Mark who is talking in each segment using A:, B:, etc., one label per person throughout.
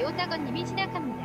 A: 네오따거님이 시작합니다.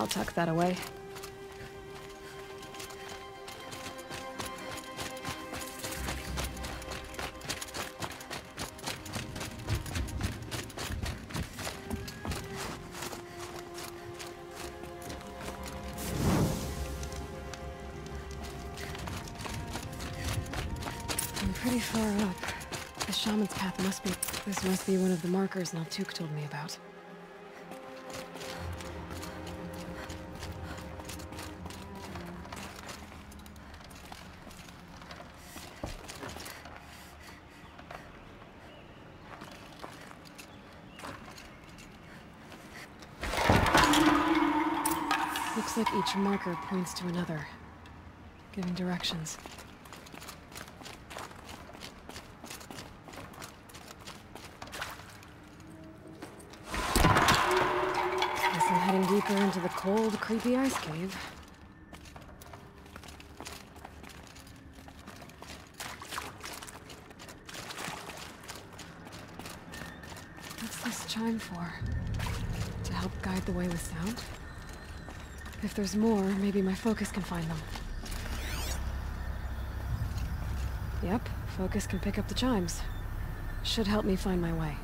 B: I'll tuck that away. I'm pretty far up. The shaman's path must be... This must be one of the markers Naltuk told me about. Looks like each marker points to another, giving directions. Guess I'm heading deeper into the cold, creepy ice cave. What's this chime for? To help guide the way with sound? If there's more, maybe my focus can find them. Yep, focus can pick up the chimes. Should help me find my way.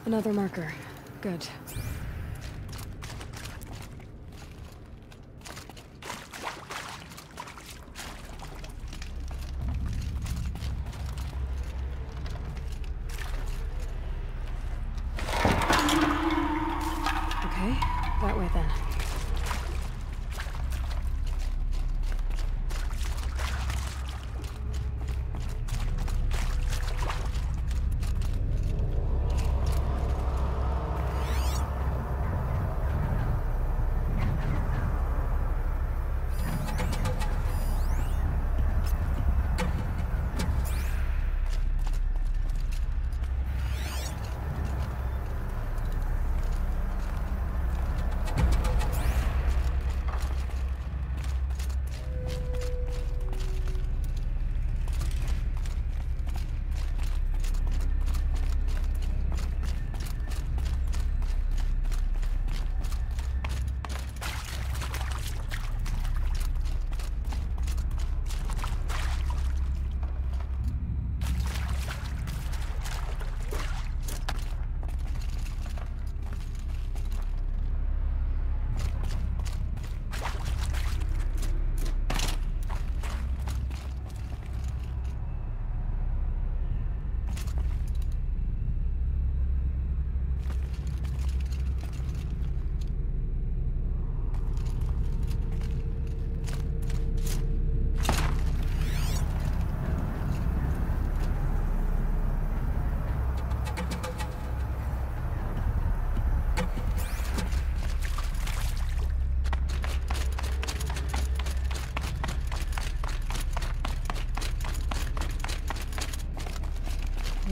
B: Another marker. Good. That way then.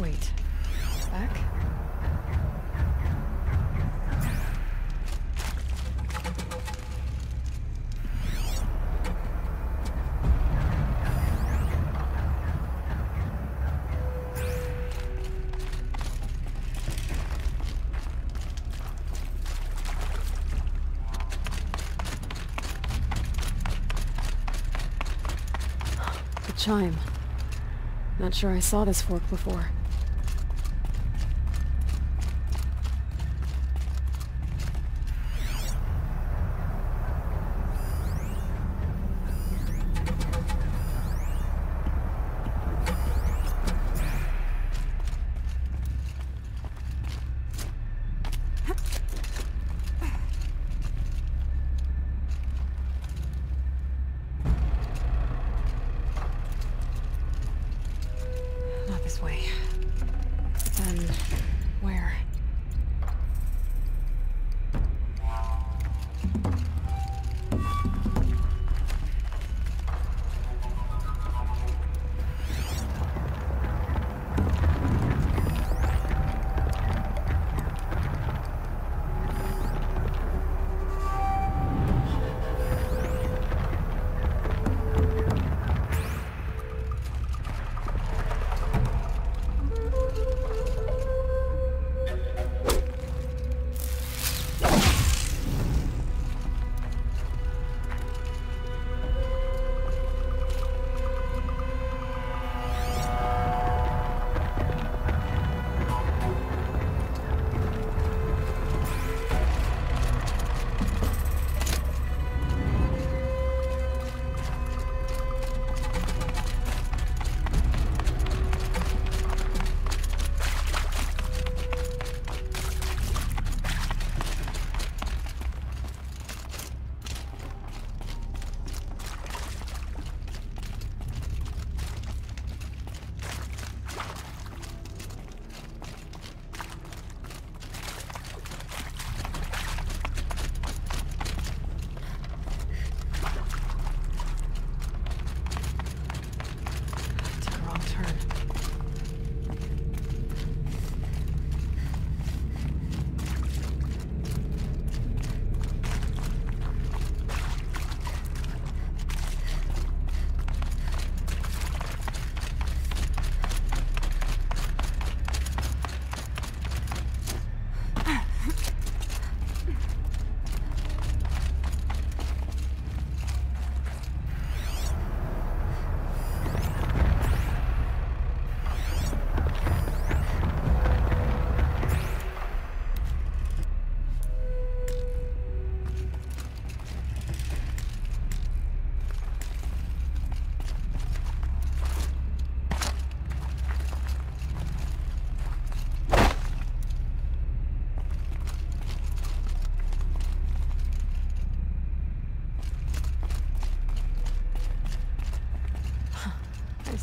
B: Wait. Back? The chime. Not sure I saw this fork before. Not this way. Then where?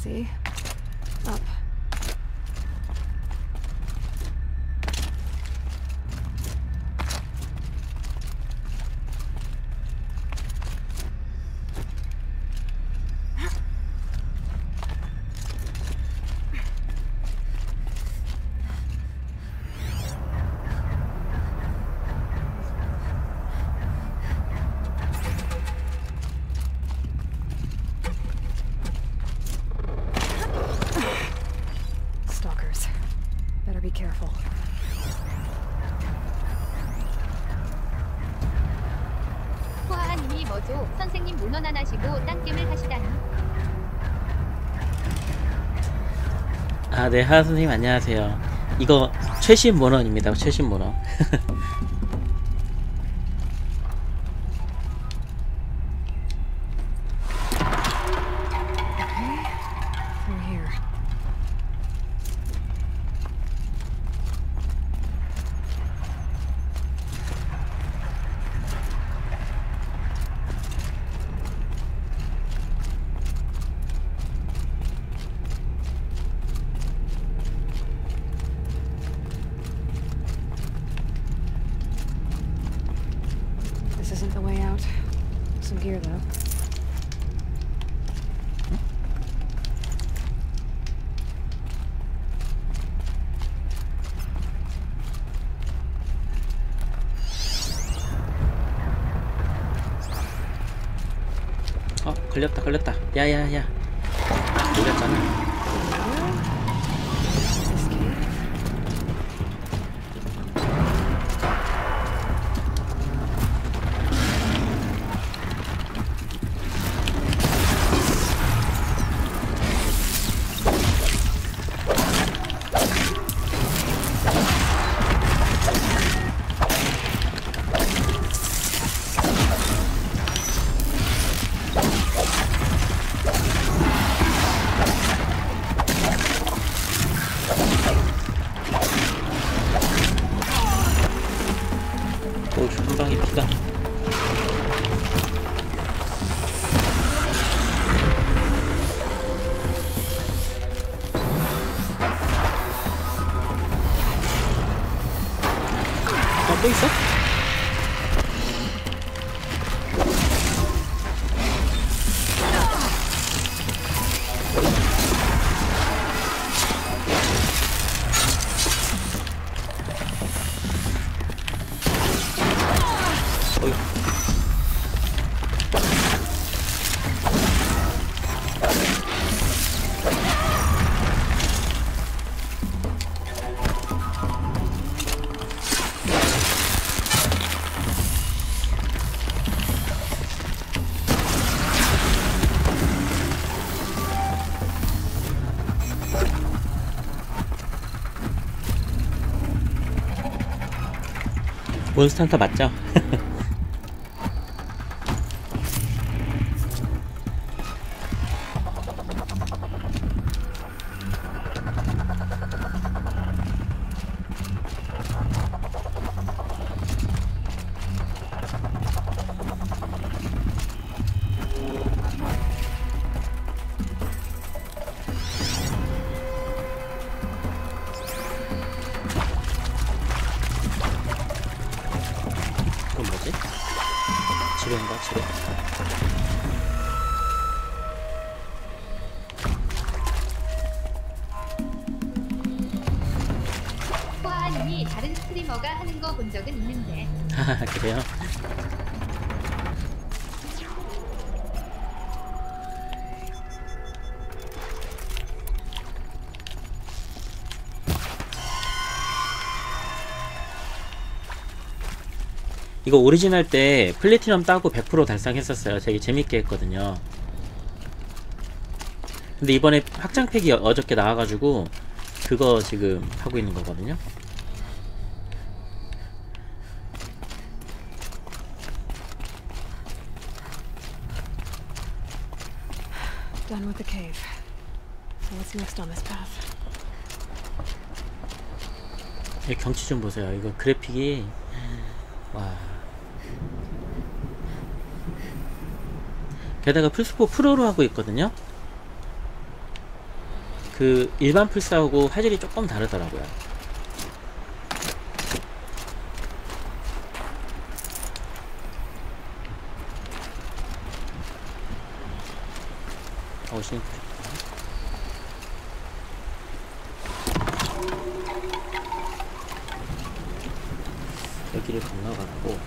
B: see. Up. Stalkers. Better be careful.
A: 호아님이 뭐죠? 선생님 문헌 안 하시고 딴 게임을 하시다니.
C: 아, 네, 하하 선생님 안녕하세요. 이거 최신 모넌입니다. 최신 모넌.
B: Through here. This isn't the way out. Some gear, though.
C: 걸렸다, 걸렸다. 야야야. 걸렸잖아.
B: This cave.
C: 오, 한 방에 피가. 또 있어? 어이. 몬스터헌터 맞죠? 그건 뭐지? 지뢰인가? 지뢰?
A: 호아님이 다른 스트리머가 하는 거 본 적은 있는데.
C: 하하, 그래요? 이거 오리진 할 때 플래티넘 따고 100% 달성했었어요. 되게 재밌게 했거든요. 근데 이번에 확장팩이 어저께 나와가지고 그거 지금 하고 있는 거거든요.
B: Done with the cave. So what's next on this path?
C: 이 경치 좀 보세요. 이거 그래픽이 와. 게다가 플스4 프로로 하고 있거든요. 그 일반 플스하고 화질이 조금 다르더라고요. 여기를 건너갔고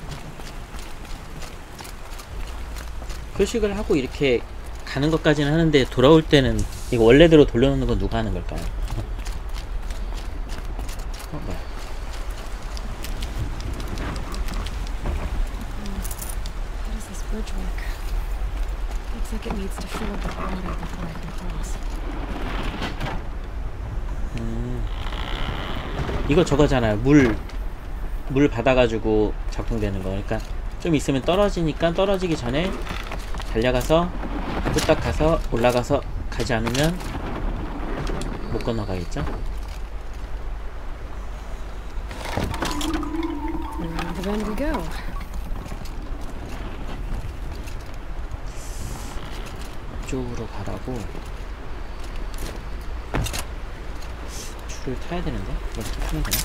C: 표식을 하고 이렇게 가는 것까지는 하는데 돌아올 때는 이거 원래대로 돌려놓는 건 누가 하는 걸까요? 뭐야?
B: How does this bridge work? Looks like it needs to fill up with water before I can cross.
C: 이거 저거잖아요. 물 받아가지고 작동되는 거. 그러니까 좀 있으면 떨어지니까 떨어지기 전에 달려가서 후딱 가서 올라가서 가지 않으면 못 건너가겠죠?
B: Around the bend we go.
C: 이쪽으로 가라고. 줄을 타야 되는데? 이렇게 타면 되나?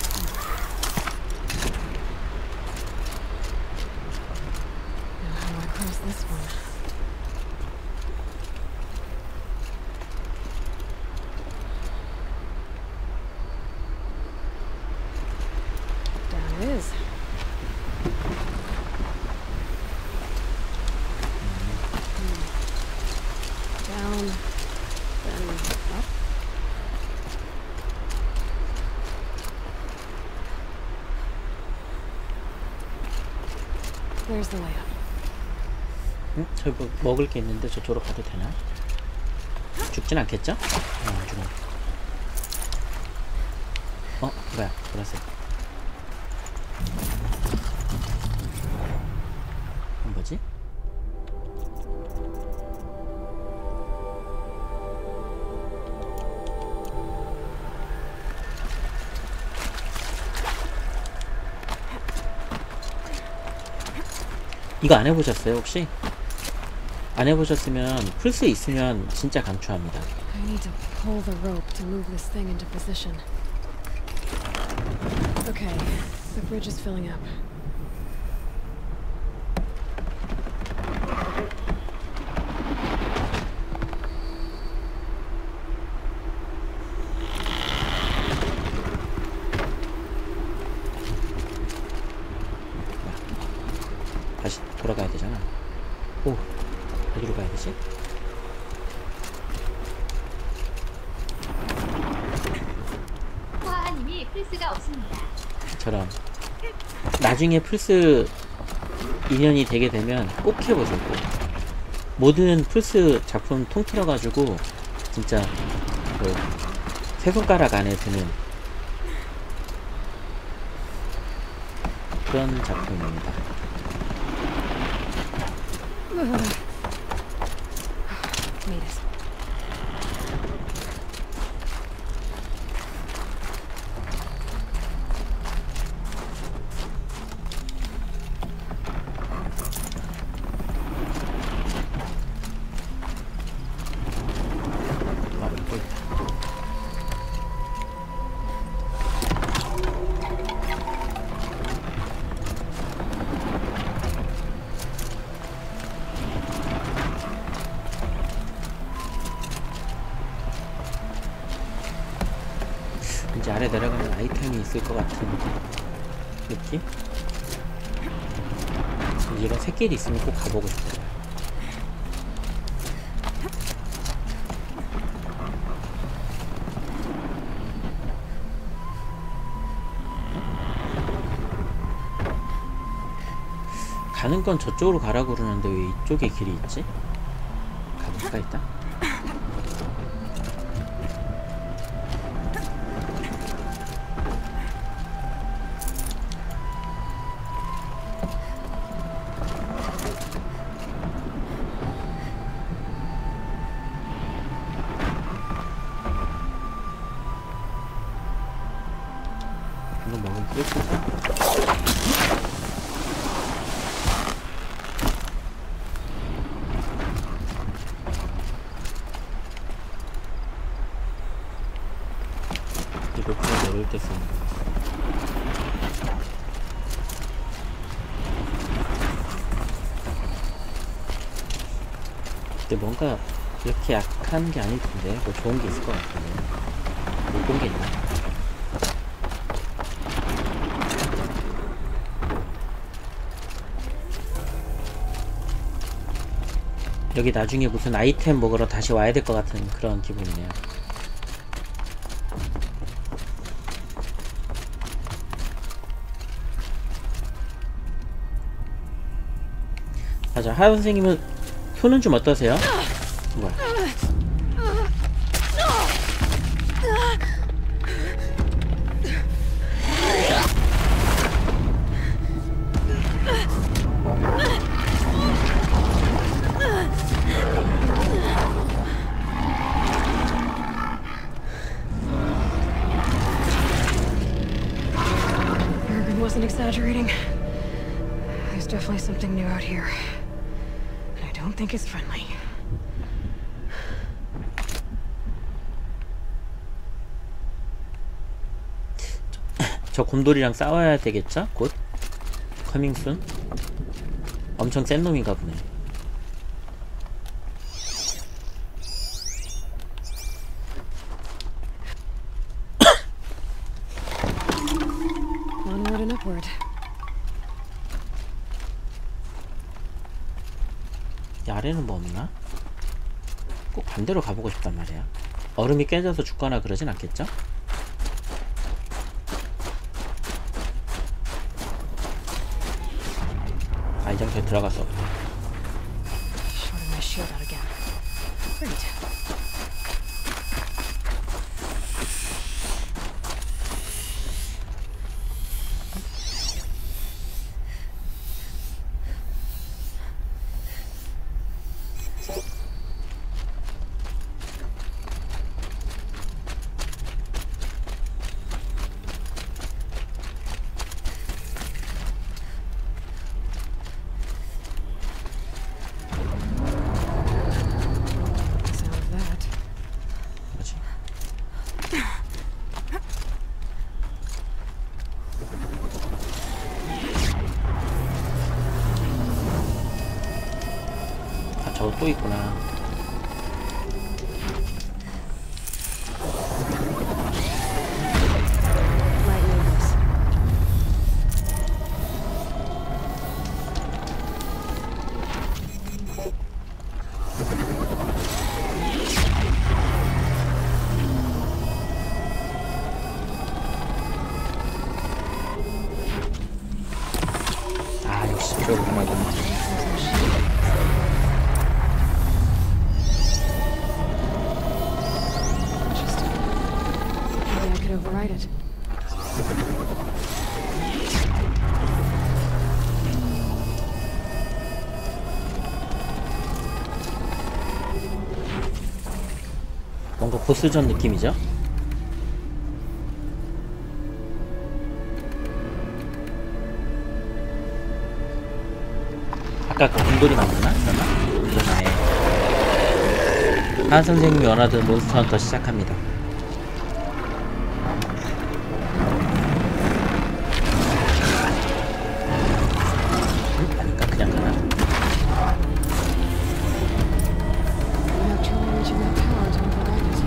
B: Now how do I cross this one? Down it is. Down, then up. There's the way up.
C: 응? 저기 뭐 먹을 게 있는데 저쪽으로 가도 되나? 죽진 않겠죠? 안 죽어. 뭐야, 보라색. 뭐지? 이거 안 해보셨어요 혹시? 안 해보셨으면 플스 있으면 진짜 강추합니다.
B: I need to pull the rope to move this thing into position. Okay, the bridge is filling up.
C: 다시 돌아가야 되잖아. 오, 어디로 가야 되지?
A: 호아님이 플스가 없습니다.
C: 저런. 나중에 플스 2년이 되게 되면 꼭 해보세요. 꼭. 모든 플스 작품 통틀어가지고 진짜 그 세 손가락 안에 드는 그런 작품입니다.
B: Made it.
C: 또 있다. 이제 아래 내려가면 아이템이 있을 것 같은 느낌? 이런 새끼리 있으면 꼭 가보고 싶어요. 가는 건 저쪽으로 가라고 그러는데 왜 이쪽에 길이 있지? 가볼 수가 있다? 이거 먹으면 끝이다. 높이 내릴 때 쓰는 거. 근데 뭔가 이렇게 약한 게 아닐 텐데 뭐 좋은 게 있을 것 같은데 못 본 게 있나? 여기 나중에 무슨 아이템 먹으러 다시 와야 될 것 같은 그런 기분이네요. 맞아, 하 선생님은 손은 좀 어떠세요? 뭐야?
B: Morgan wasn't exaggerating. There's definitely something new out here. I don't think it's friendly.
C: 저 곰돌이랑 싸워야 되겠죠? 곧? 커밍순? 엄청 센 놈인가 보네.
B: Onward and upward.
C: 이 아래는 뭐 없나? 꼭 반대로 가보고 싶단 말이야. 얼음이 깨져서 죽거나 그러진 않겠죠? 아, 이 장소에 들어가서
B: Shorting my shield out again. Great. Sound of that.
C: 뭐지? 아, 저거 또 있구나.
B: Lightning this.
C: 아, 역시 그러구나.
B: Interesting. Maybe I could override it.
C: 뭔가 보스전 느낌이죠? 아까 그 곰돌이 나오나? 그러나? 그러네. 하 선생님이 원하던 몬스터 헌터 시작합니다. 아닌가? 그냥 가나?
B: I'm not truly reaching that power to override it.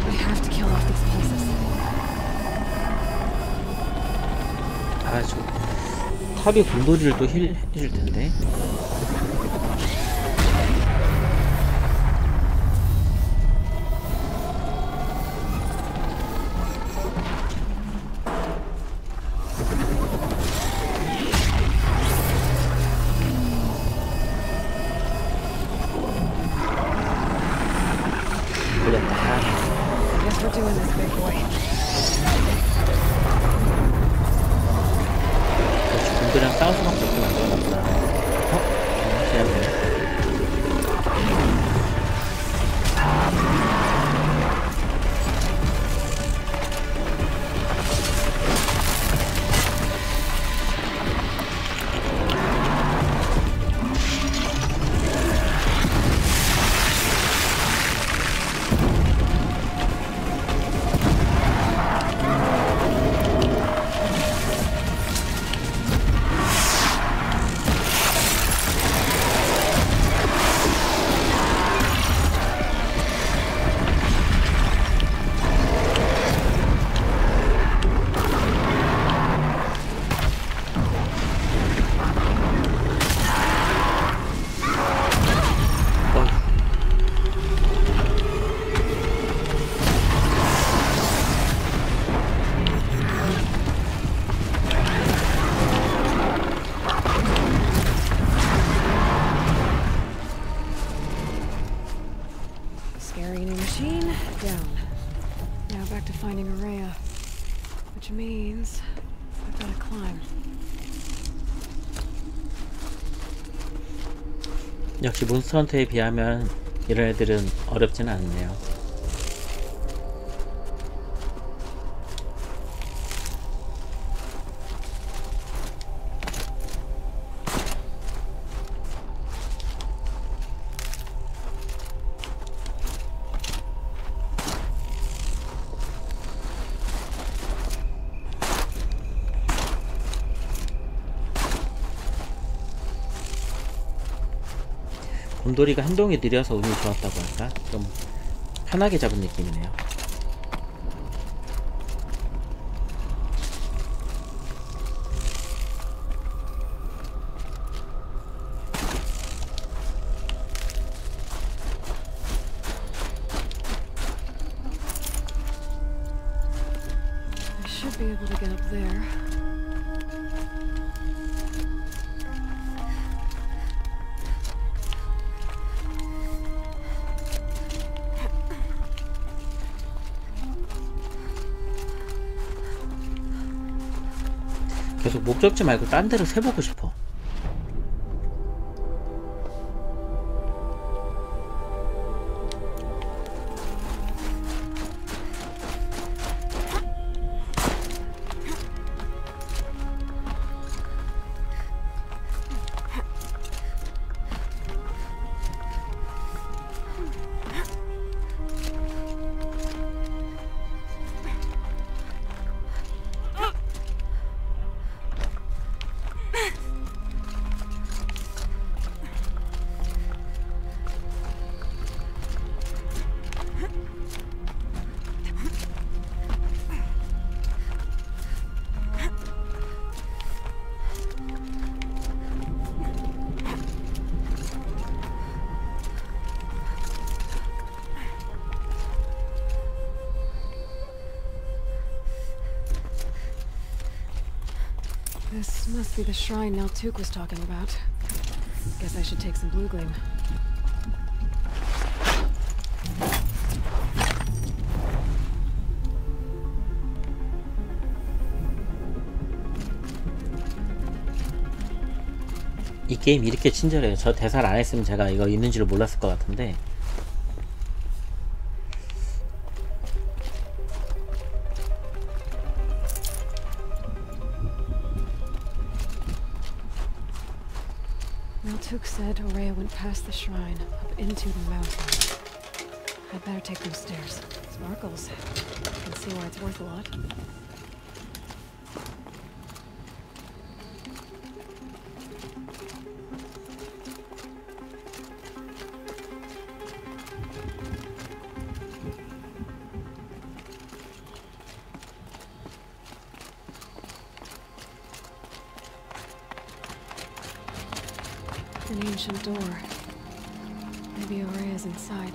B: I have to kill off these pulses.
C: 아, 저 탑이 곰돌이를 또 힐 해줄 텐데. 걸렸다.
B: I guess we're doing this, big boy.
C: 역시 곰들이랑 싸울 수밖에 없게 만들어놨나 보다. 제압이네.
B: Scary new machine, down. Now back to finding Araya. Which means I've got to climb.
C: 역시 몬스터헌터에 비하면 이런 애들은 어렵지는 않네요. 곰돌이가 행동이 느려서 운이 좋았다고 할까? 좀 편하게 잡은 느낌이네요.
B: I should be able to get up there.
C: 계속 목적지 말고 딴 데를 세보고 싶어. This must be the shrine Naltuk was talking about. Guess I should take some blue gleam. 이 게임 이렇게 친절해요. 저 대사를 안 했으면 제가 이거 있는지를 몰랐을 것 같은데.
B: Naltuk said Araya went past the shrine, up into the mountain. I'd better take those stairs. Sparkles. I can see why it's worth a lot. An ancient door. Maybe Araya's inside.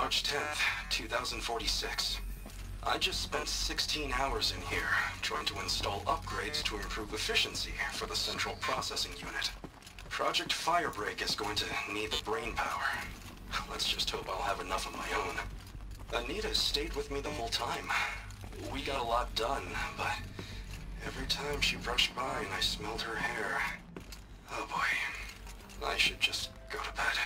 D: March 10th, 2046. I just spent 16 hours in here trying to install upgrades to improve efficiency for the central processing unit. Project Firebreak is going to need the brain power. Let's just hope I'll have enough of my own. Anita stayed with me the whole time. We got a lot done, but every time she brushed by and I smelled her hair... Oh boy. I should just go to bed.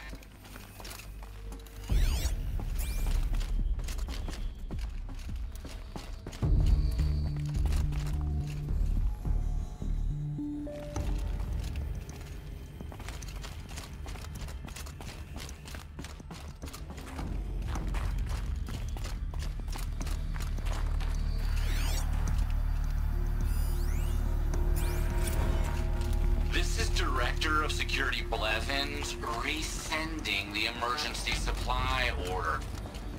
E: Director of Security Blevins resending the emergency supply order.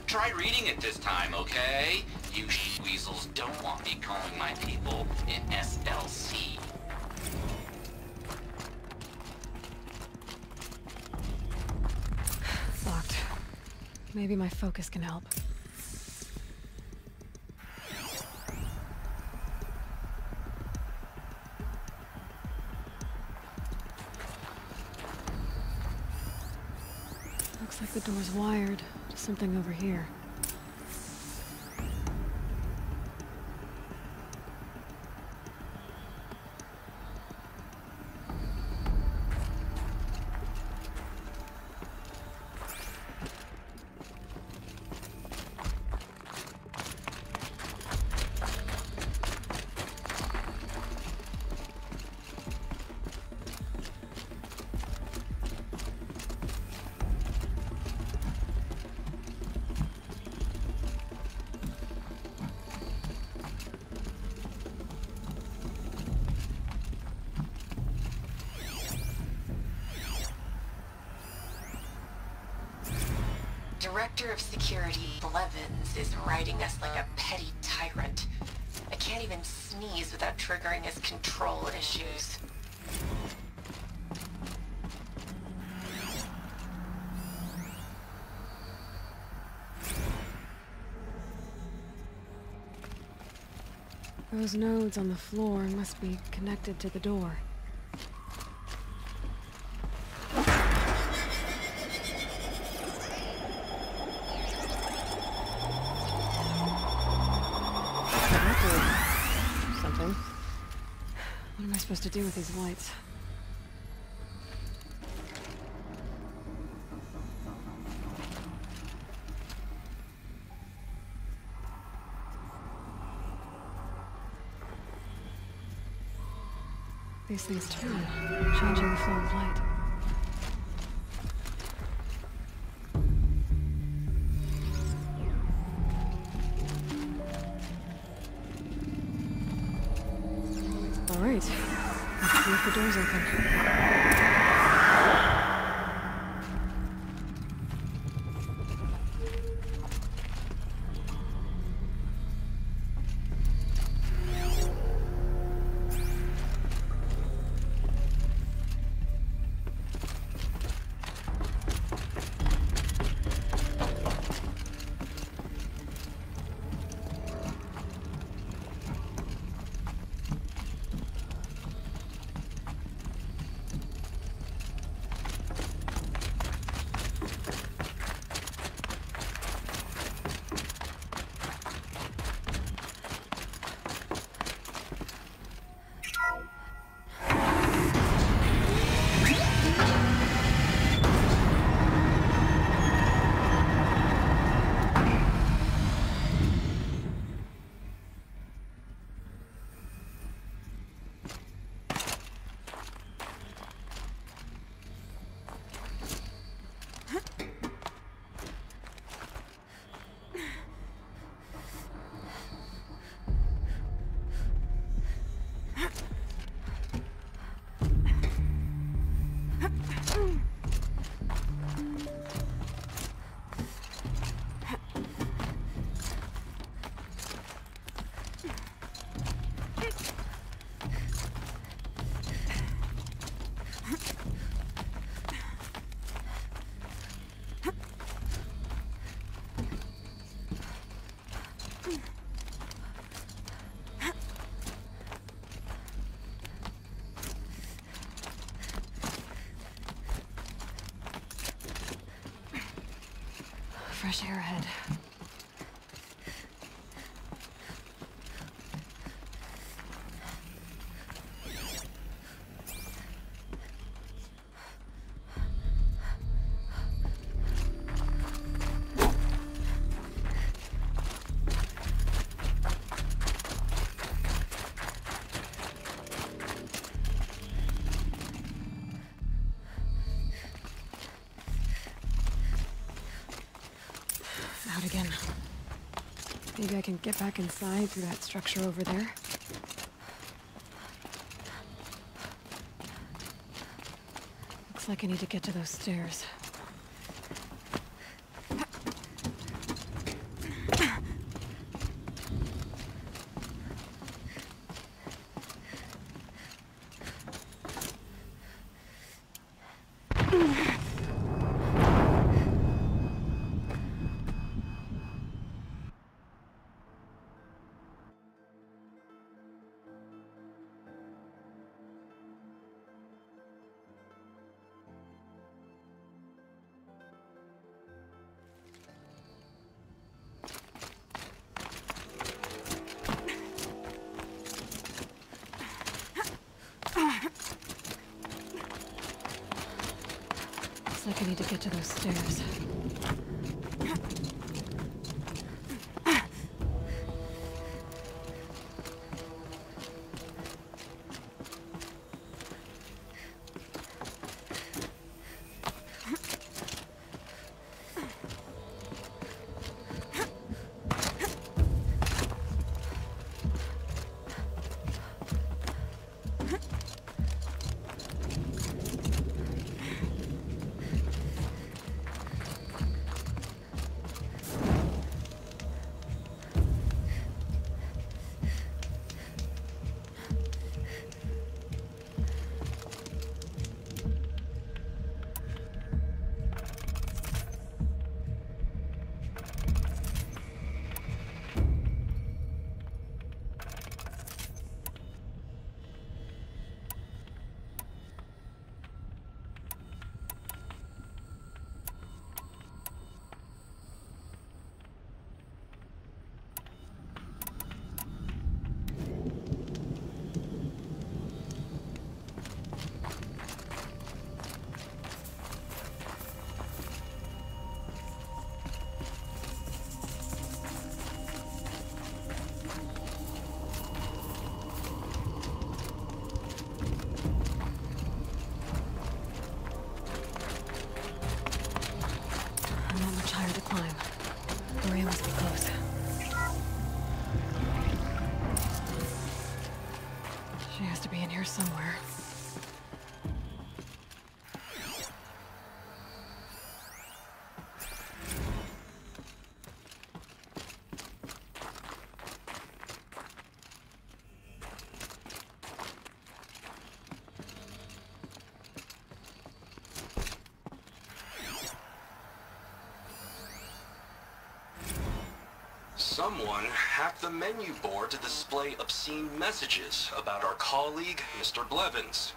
E: Try reading it this time, okay? You weasels don't want me calling my people in SLC.
B: Locked. Maybe my focus can help. Looks like the door's wired to something over here.
F: Director of Security Blevins is writing us like a petty tyrant. I can't even sneeze without triggering his control issues.
B: Those nodes on the floor must be connected to the door. Something. What am I supposed to do with these lights? These things turn, changing the flow of light. All right, let's see if the door's open. fresh air ahead. Out again. Maybe I can get back inside through that structure over there. Looks like I need to get to those stairs. Looks like I need to get to those stairs. Not much higher to climb. Maria must be close. She has to be in here somewhere.
D: Someone hacked the menu board to display obscene messages about our colleague, Mr. Blevins.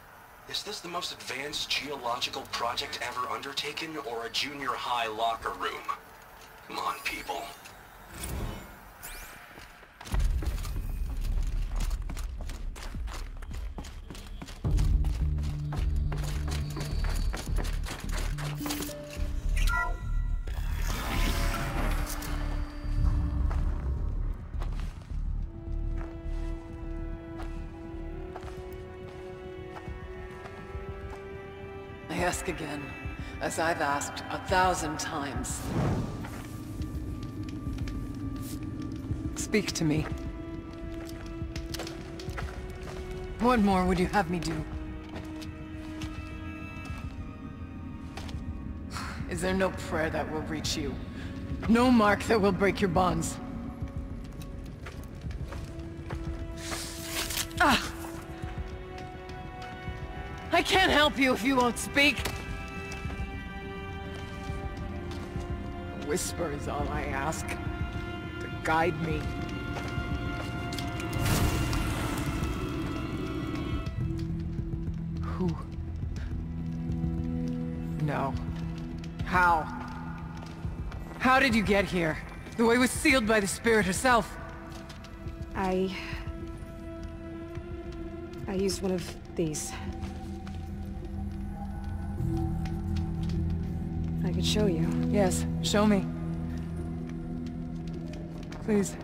D: Is this the most advanced geological project ever undertaken, or a junior high locker room? Come on, people.
G: I ask again, as I've asked 1,000 times. Speak to me. What more would you have me do? Is there no prayer that will reach you? No mark that will break your bonds? Ah! I can't help you if you won't speak. A whisper is all I ask, to guide me. Who? No. How? How did you get here? The way was sealed by the spirit herself.
B: I used one of these. I could show you.
G: Yes, show me. Please.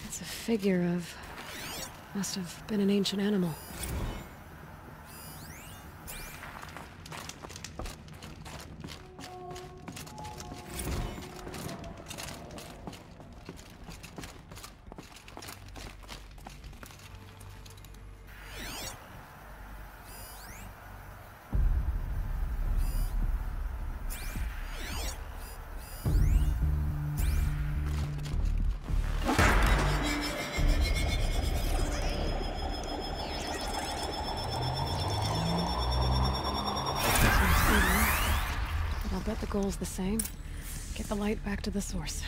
B: It's a figure of... must have been an ancient animal. But I'll bet the goal's the same. Get the light back to the source.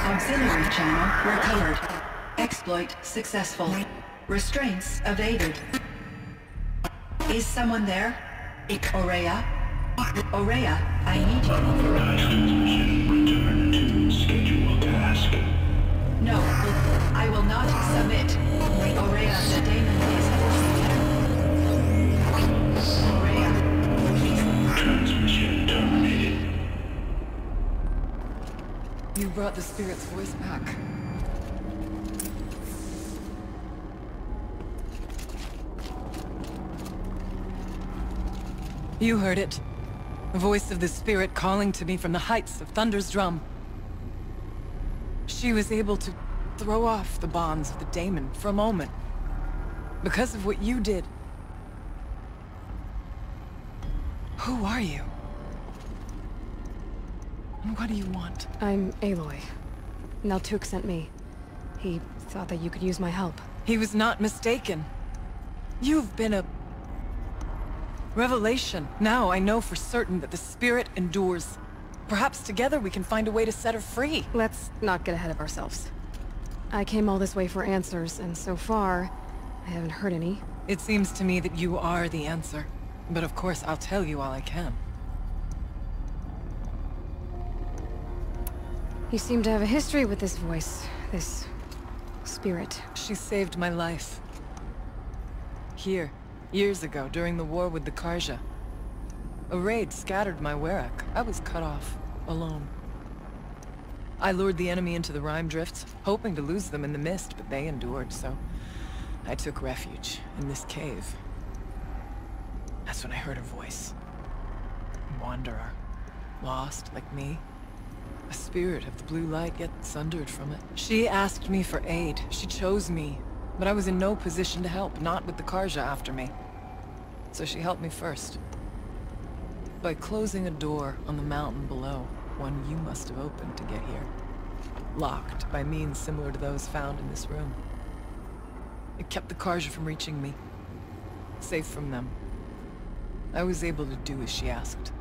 H: Auxiliary channel recovered. Exploit successful. Restraints evaded. Is someone there? Aurea? Aurea, I need you.
D: Authorized transmission. Return to scheduled task.
H: No, I will not submit. Aurea, the daemon is Aurea, please.
D: Transmission terminated.
G: You brought the spirit's voice back. You heard it. The voice of the spirit calling to me from the heights of Thunder's drum. She was able to throw off the bonds of the daemon for a moment. Because of what you did. Who are you? And what do you want?
B: I'm Aloy. Naltuk sent me. He thought that you could use my help.
G: He was not mistaken. You've been a... revelation. Now I know for certain that the spirit endures. Perhaps together we can find a way to set her free.
B: Let's not get ahead of ourselves. I came all this way for answers, and so far, I haven't heard any.
G: It seems to me that you are the answer. But of course, I'll tell you all I can.
B: You seem to have a history with this voice, this spirit.
G: She saved my life. Here, years ago, during the war with the Karja. A raid scattered my Werak. I was cut off, alone. I lured the enemy into the Rime Drifts, hoping to lose them in the mist, but they endured, so I took refuge in this cave. That's when I heard her voice. A wanderer. Lost, like me. A spirit of the blue light, yet sundered from it. She asked me for aid. She chose me. But I was in no position to help, not with the Karja after me. So she helped me first. By closing a door on the mountain below, one you must have opened to get here. Locked by means similar to those found in this room. It kept the Karja from reaching me. Safe from them. I was able to do as she asked.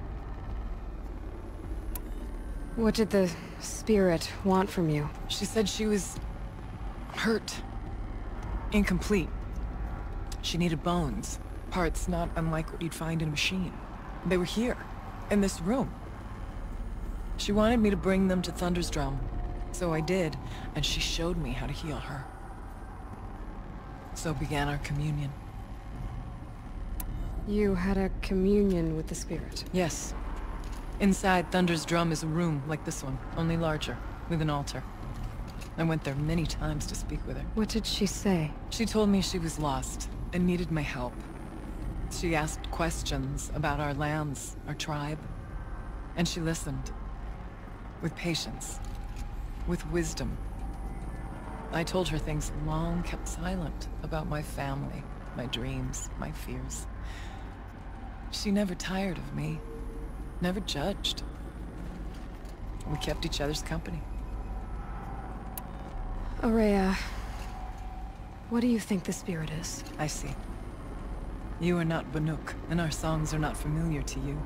B: What did the spirit want from you?
G: She said she was... hurt. Incomplete. She needed bones. Parts not unlike what you'd find in a machine. They were here, in this room. She wanted me to bring them to Thunder's Drum. So I did, and she showed me how to heal her. So began our communion.
B: You had a communion with the spirit?
G: Yes. Inside Thunder's Drum is a room like this one, only larger, with an altar. I went there many times to speak with her.
B: What did she say?
G: She told me she was lost, and needed my help. She asked questions about our lands, our tribe. And she listened. With patience. With wisdom. I told her things long kept silent about my family, my dreams, my fears. She never tired of me. Never judged. We kept each other's company.
B: Aurea, what do you think the spirit is?
G: I see. You are not Banuk, and our songs are not familiar to you.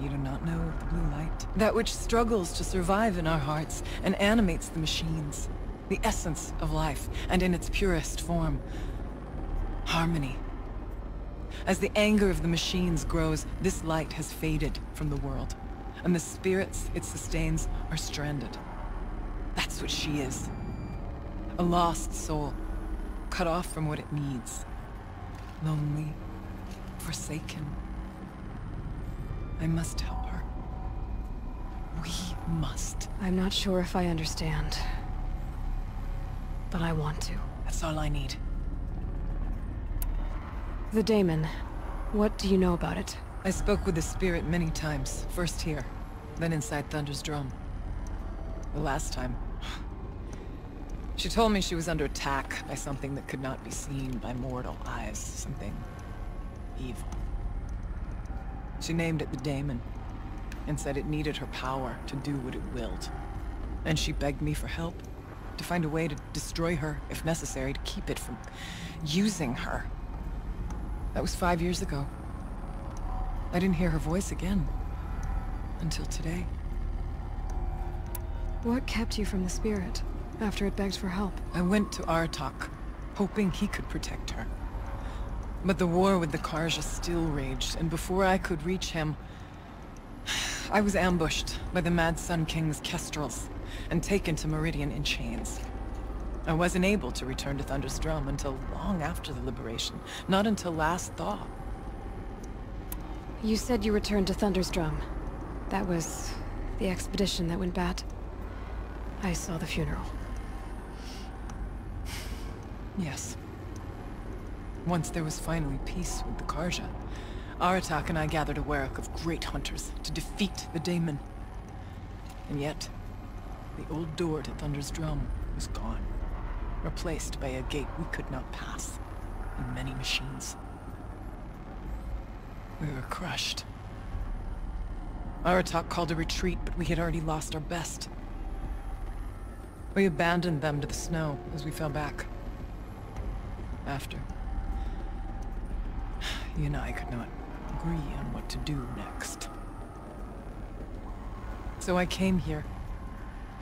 G: You do not know of the blue light. That which struggles to survive in our hearts and animates the machines. The essence of life, and in its purest form. Harmony. As the anger of the machines grows, this light has faded from the world. And the spirits it sustains are stranded. That's what she is. A lost soul. Cut off from what it needs. Lonely. Forsaken. I must help her. We must.
B: I'm not sure if I understand. But I want to.
G: That's all I need.
B: The daemon. What do you know about it?
G: I spoke with the spirit many times. First here, then inside Thunder's Drum. The last time... She told me she was under attack by something that could not be seen by mortal eyes. Something... evil. She named it the daemon, and said it needed her power to do what it willed. And she begged me for help, to find a way to destroy her, if necessary, to keep it from using her. That was 5 years ago. I didn't hear her voice again, until today.
B: What kept you from the spirit, after it begged for help?
G: I went to Artok, hoping he could protect her. But the war with the Karja still raged, and before I could reach him, I was ambushed by the Mad Sun King's kestrels, and taken to Meridian in chains. I wasn't able to return to Thunder's Drum until long after the liberation, not until last thaw.
B: You said you returned to Thunder's Drum. That was the expedition that went bad. I saw the funeral.
G: Yes. Once there was finally peace with the Karja, Aratak and I gathered a Werak of great hunters to defeat the daemon. And yet, the old door to Thunder's Drum was gone, replaced by a gate we could not pass. machines. We were crushed. Aratak called a retreat, but we had already lost our best. We abandoned them to the snow as we fell back. After, you and I could not agree on what to do next. So I came here,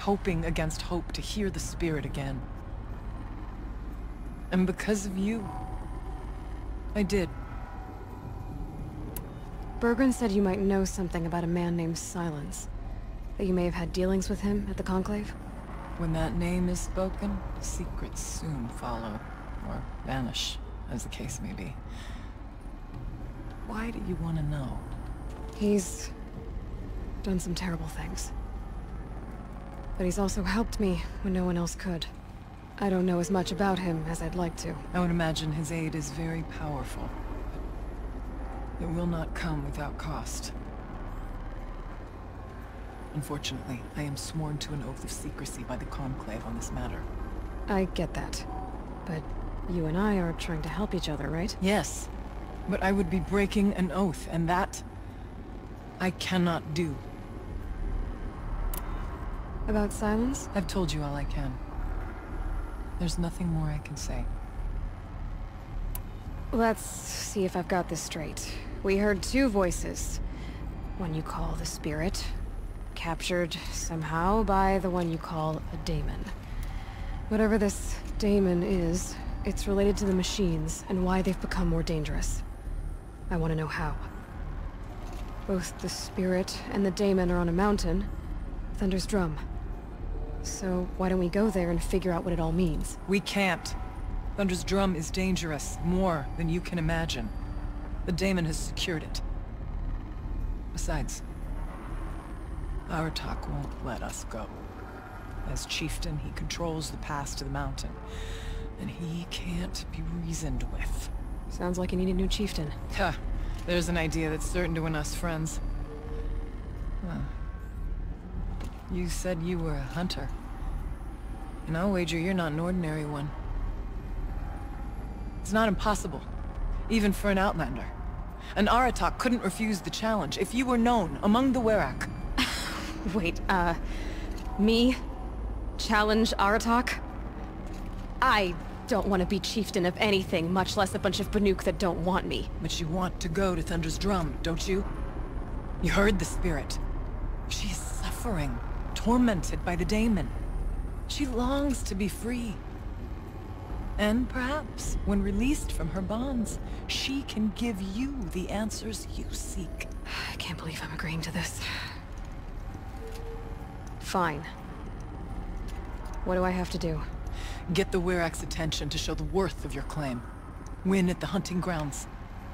G: hoping against hope to hear the spirit again. And because of you, I did.
B: Bergren said you might know something about a man named Silence. That you may have had dealings with him at the Conclave?
G: When that name is spoken, secrets soon follow, or vanish, as the case may be. Why do you want to know?
B: He's done some terrible things. But he's also helped me when no one else could. I don't know as much about him as I'd like to.
G: I would imagine his aid is very powerful. But it will not come without cost. Unfortunately, I am sworn to an oath of secrecy by the Conclave on this matter.
B: I get that. But you and I are trying to help each other, right?
G: Yes, but I would be breaking an oath, and that I cannot do.
B: About Silence?
G: I've told you all I can. There's nothing more I can say.
B: Let's see if I've got this straight. We heard two voices. One you call the Spirit, captured somehow by the one you call a daemon. Whatever this daemon is, it's related to the machines and why they've become more dangerous. I want to know how. Both the Spirit and the daemon are on a mountain, Thunder's Drum. So why don't we go there and figure out what it all means?
G: We can't. Thunder's Drum is dangerous, more than you can imagine. The daemon has secured it. Besides, Aratak won't let us go. As chieftain, he controls the pass to the mountain, and he can't be reasoned with.
B: Sounds like you need a new chieftain.
G: Huh. There's an idea that's certain to win us friends. Huh. You said you were a hunter. And I'll wager you're not an ordinary one. It's not impossible, even for an outlander. An Aratak couldn't refuse the challenge if you were known among the Werak.
B: Wait, me? Challenge Aratak? I don't want to be chieftain of anything, much less a bunch of Banuk that don't want me.
G: But you want to go to Thunder's Drum, don't you? You heard the spirit. She's suffering, tormented by the daemon. She longs to be free. And perhaps, when released from her bonds, she can give you the answers you seek.
B: I can't believe I'm agreeing to this. Fine. What do I have to do?
G: Get the Werak's attention to show the worth of your claim. Win at the hunting grounds.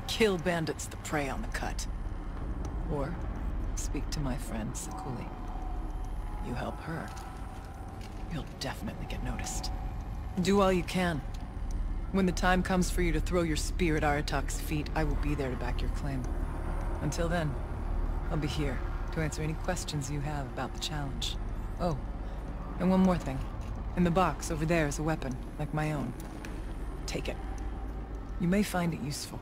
G: Kill bandits that prey on the cut. Or speak to my friend Sakuli. You help her, you'll definitely get noticed. Do all you can. When the time comes for you to throw your spear at Aratak's feet, I will be there to back your claim. Until then, I'll be here to answer any questions you have about the challenge. Oh, and one more thing. In the box over there is a weapon, like my own. Take it. You may find it useful.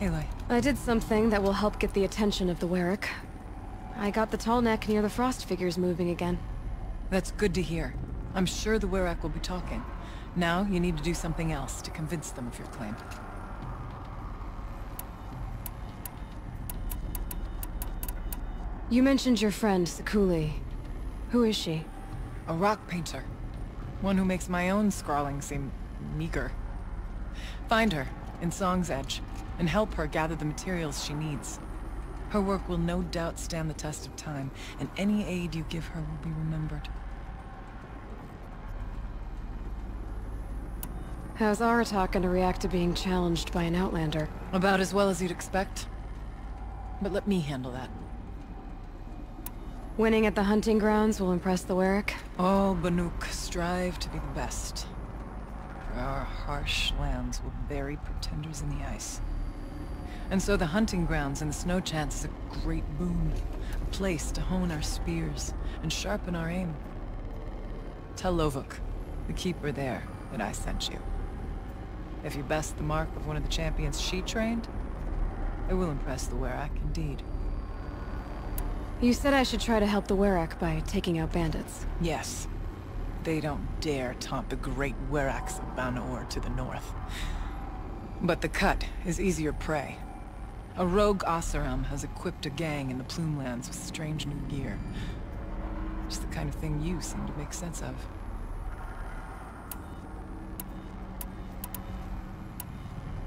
G: Aloy.
B: I did something that will help get the attention of the Werrick. I got the tall neck near the frost figures moving again.
G: That's good to hear. I'm sure the Werrick will be talking. Now, you need to do something else to convince them of your claim.
B: You mentioned your friend, Sakuli. Who is she?
G: A rock painter. One who makes my own scrawling seem meager. Find her, in Song's Edge, and help her gather the materials she needs. Her work will no doubt stand the test of time, and any aid you give her will be remembered.
B: How's Aratak gonna react to being challenged by an Outlander?
G: About as well as you'd expect. But let me handle that.
B: Winning at the hunting grounds will impress the Werrick?
G: Oh, Banuk, strive to be the best. For our harsh lands will bury pretenders in the ice. And so the hunting grounds and the snow chance is a great boon. A place to hone our spears and sharpen our aim. Tell Lovuk, the keeper there, that I sent you. If you best the mark of one of the champions she trained, it will impress the Werrick indeed.
B: You said I should try to help the Werrick by taking out bandits.
G: Yes. They don't dare taunt the great Werracks of Banor to the north. But the Cut is easier prey. A rogue Oseram has equipped a gang in the Plumelands with strange new gear. Just the kind of thing you seem to make sense of.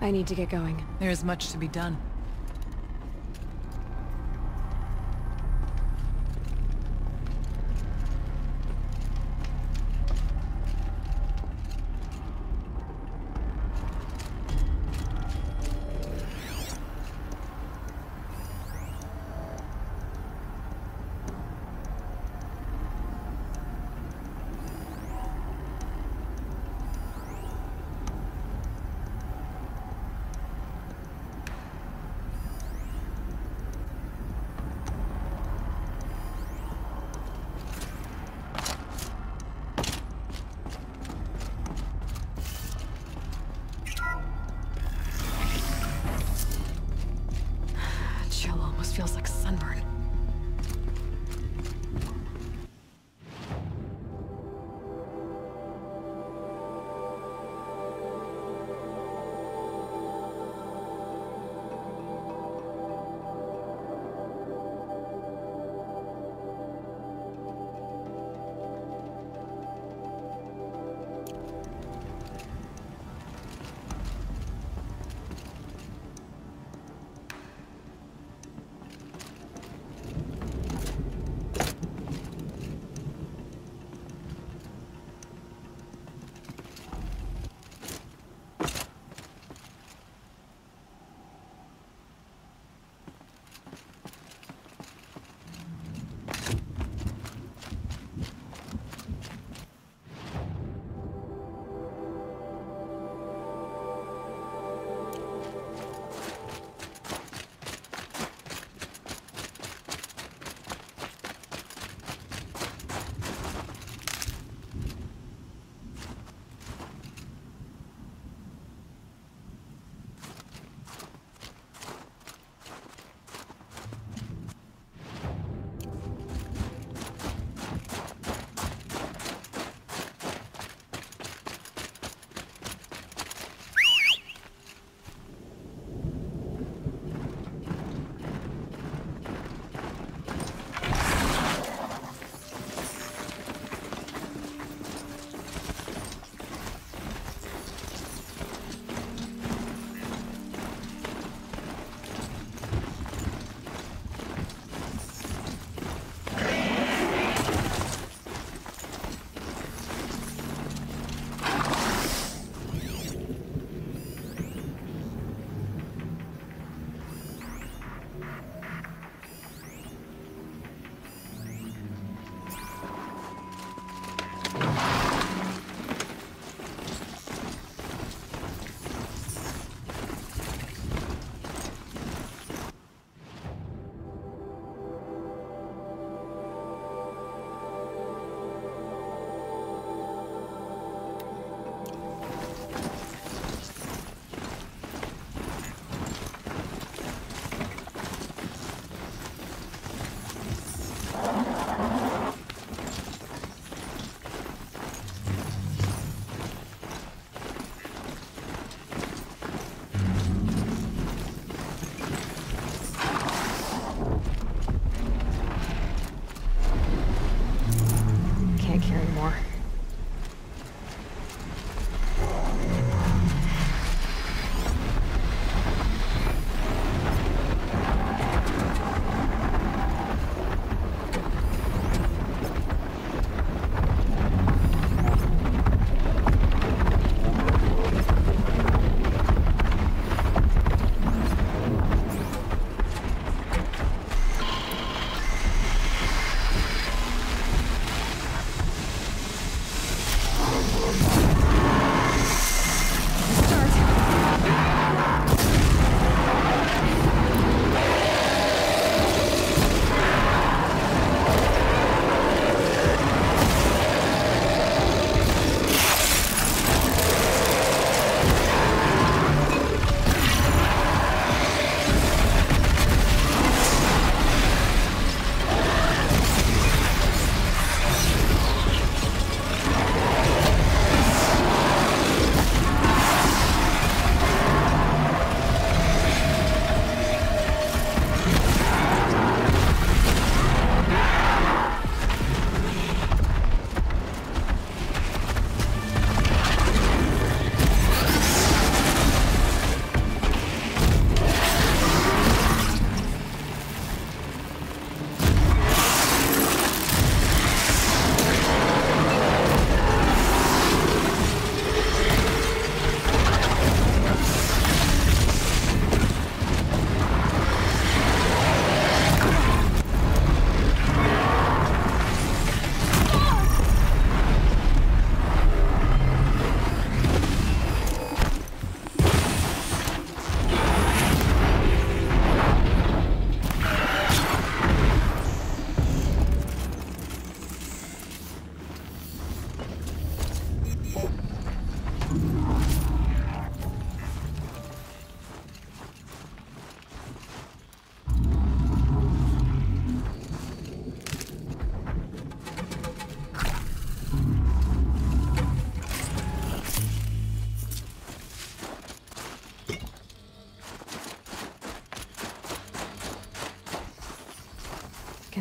B: I need to get going.
G: There is much to be done.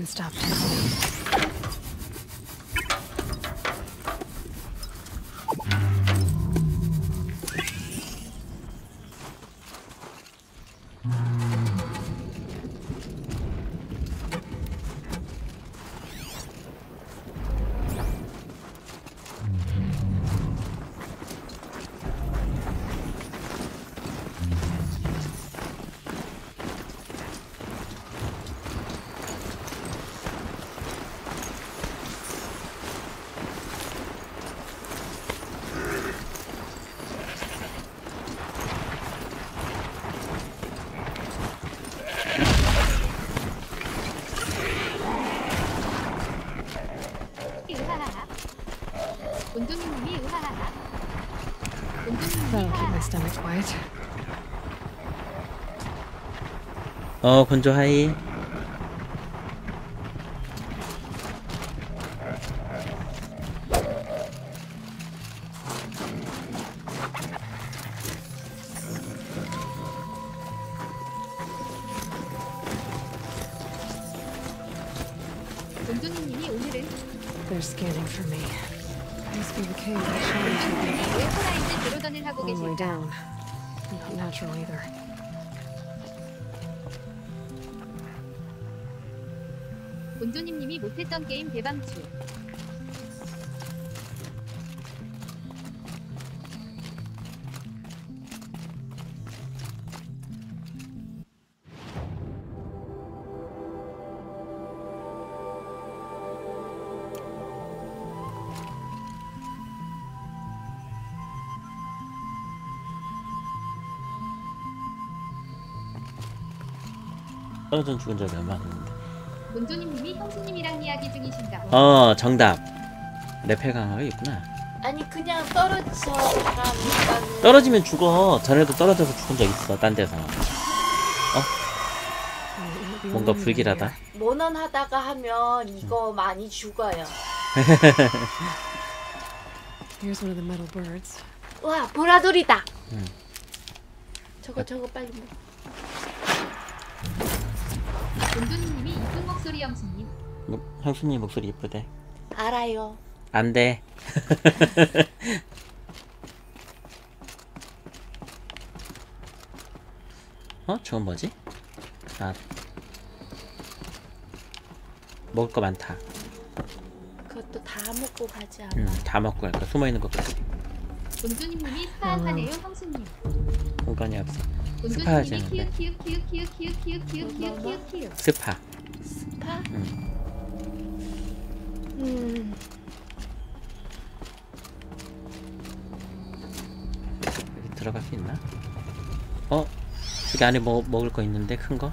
B: can stop him.
A: 온두님이 으하하하.
B: That'll keep my stomach quiet.
C: 건조 하이.
A: 온두님이 오늘은
B: They're scanning for me. Must be the cave I shot into.
A: 왜 호라이즌 제로던을 하고
B: All the way
A: 계실까?
B: down. Not natural either.
A: 온두님이 못했던 게임 대방출.
C: 떨어져 죽은 적이 얼마 안 됐는데.
A: 온두님이 형수님이랑 이야기 중이신가?
C: 정답. 레펠 강화가 있구나.
I: 아니 그냥 떨어지니까는
C: 떨어지면 죽어. 전에도 떨어져서 죽은 적 있어. 딴 데서. 뭔가 불길하다.
I: 모넌하다가 하면 이거 많이 죽어요.
B: Here's one of the metal birds.
I: 와 보라돌이다. 저거 빨리 먹.
A: 온두님이 이쁜 목소리 형수님.
C: 형수님 목소리 예쁘대.
I: 알아요.
C: 안 돼. 저건 뭐지? 먹을 거 많다.
I: 그것도 다 먹고 가지 않아.
C: 다 먹고 갈까? 숨어있는 것까지.
A: 온두님이 스파하네요 형수님.
C: 공간이 없어. 스파 하지
A: 온두님이
C: 않는데.
A: 키읔
C: 스파.
I: 스파?
C: 여기 들어갈 수 있나? 저기 안에 뭐 먹을 거 있는데 큰 거?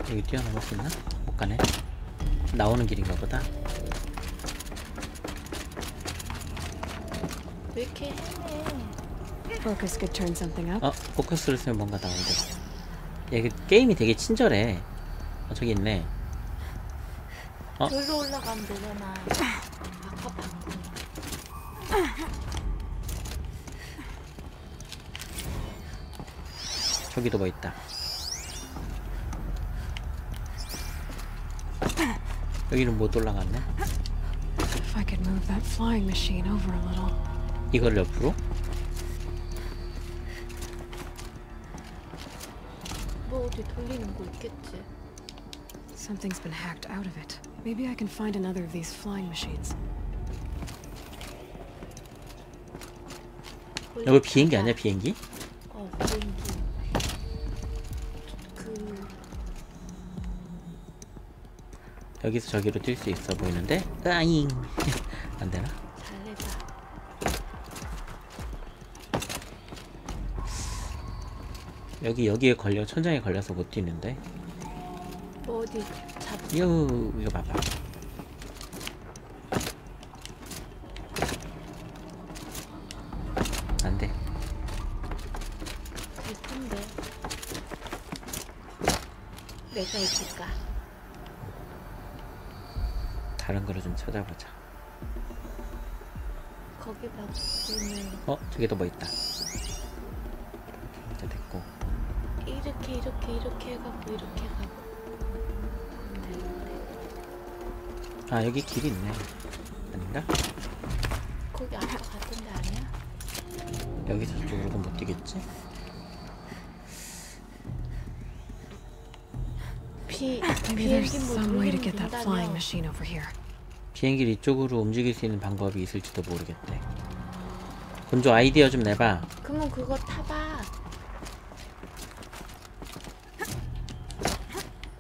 C: 여기 뛰어넘을 수 있나? 못 가네. 나오는 길인가 보다.
I: 왜 이렇게 헤매?
B: Focus could turn something up.
C: 포커스를 쓰면 뭔가 나오는데. 이게 게임이 되게 친절해. 저기 있네.
I: 저기로 올라가면 되잖아. 아까 방금.
C: 저기도 뭐 있다. 여기는 못 올라갔네.
B: If I could move that flying machine over a little.
C: 이걸 옆으로?
I: 뭐 어디 돌리는 거 있겠지.
B: Something's been hacked out of it. Maybe I can find another of these flying machines.
C: 이거 비행기 아니야? 비행기?
I: 비행기.
C: 여기서 저기로 뛸 수 있어 보이는데? 으아잉. 안 되나?
I: 잘 내봐.
C: 여기에 걸려, 천장에 걸려서 못 뛰는데?
I: 뭐 어디 잡.
C: 이거 봐봐. 안 돼.
I: 예쁜데. 내가 있을까?
C: 다른 거를 좀 찾아보자.
I: 거기 밖에는
C: 저기도 뭐 있다.
I: 이렇게 해갖고 이렇게 해갖고.
C: 아 여기 길이 있네. 아닌가?
I: 거기 아까 갔던 데 아니야?
C: 여기서 저쪽으로도 못 뛰겠지?
B: Maybe there's some way to get that flying machine over here.
C: 비행기를 이쪽으로 움직일 수 있는 방법이 있을지도 모르겠대. 곤조 아이디어 좀 내봐.
I: 그러면 그거 타봐.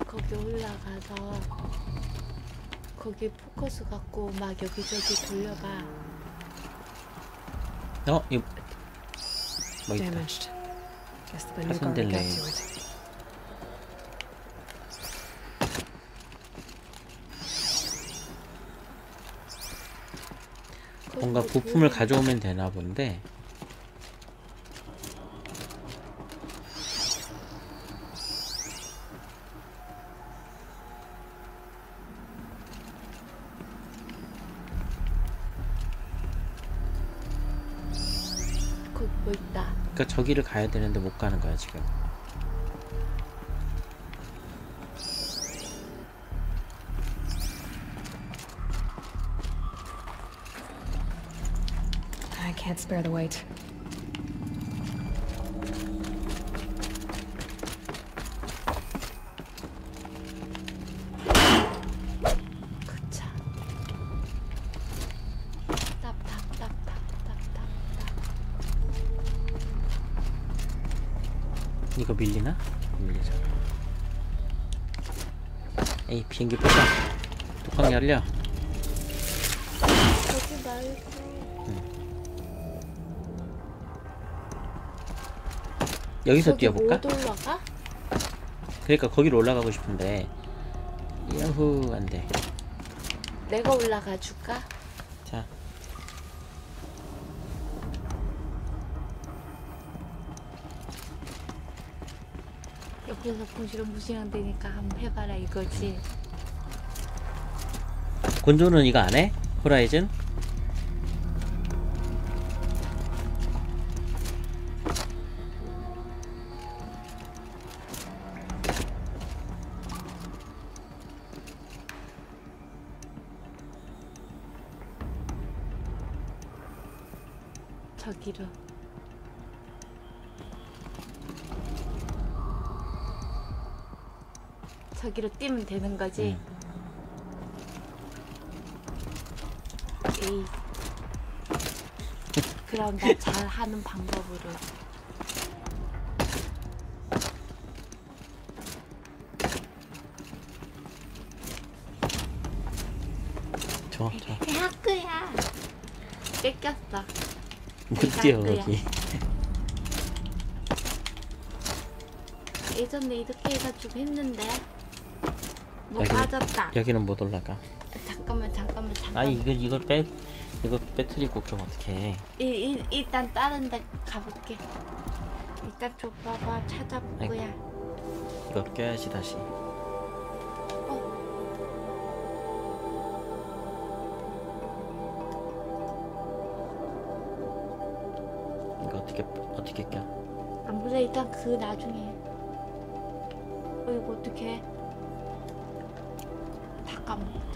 I: 거기 올라가서 거기 포커스 갖고 막 여기저기 돌려봐.
C: 이거 뭐 있다.
B: Damaged. Guess the new
C: 파손된
B: guard got
C: 레일.
B: to it.
C: 뭔가 부품을 가져오면 되나 본데.
I: 거기 뭐 있다.
C: 그러니까 저기를 가야 되는데 못 가는 거야 지금.
B: I can't spare the weight.
I: 그차. 답답답답답답답.
C: 이거 밀리나? 밀리잖아. 에이 비행기 부셔. 뚜껑 열려.
I: 거기 말고.
C: 여기서 뛰어볼까?
I: 못 올라가?
C: 그러니까 거기로 올라가고 싶은데. 야후 안돼.
I: 내가 올라가 줄까?
C: 자.
I: 옆에서 무시랑 되니까 한번 해봐라 이거지.
C: 곤조는 이거 안 해? 호라이즌?
I: 저기로. 저기로 뛰면 되는 거지. 에이. 그럼 나 잘하는 방법으로.
C: 저.
I: 학교야. 뺏겼어.
C: 못 뛰어 거기.
I: 예전에 이렇게 해가지고 했는데 뭐
C: 여기,
I: 빠졌다.
C: 여기는 못 올라가.
I: 잠깐만.
C: 아 이거 배터리 꼭 좀 어떻게?
I: 일단 다른 데 가볼게. 일단 줘봐봐. 찾아보고야.
C: 이거 껴야지 다시. 이거 어떻게 껴?
I: 안 보자. 일단 그 나중에. 이거 어떻게 해? 다 까먹었다.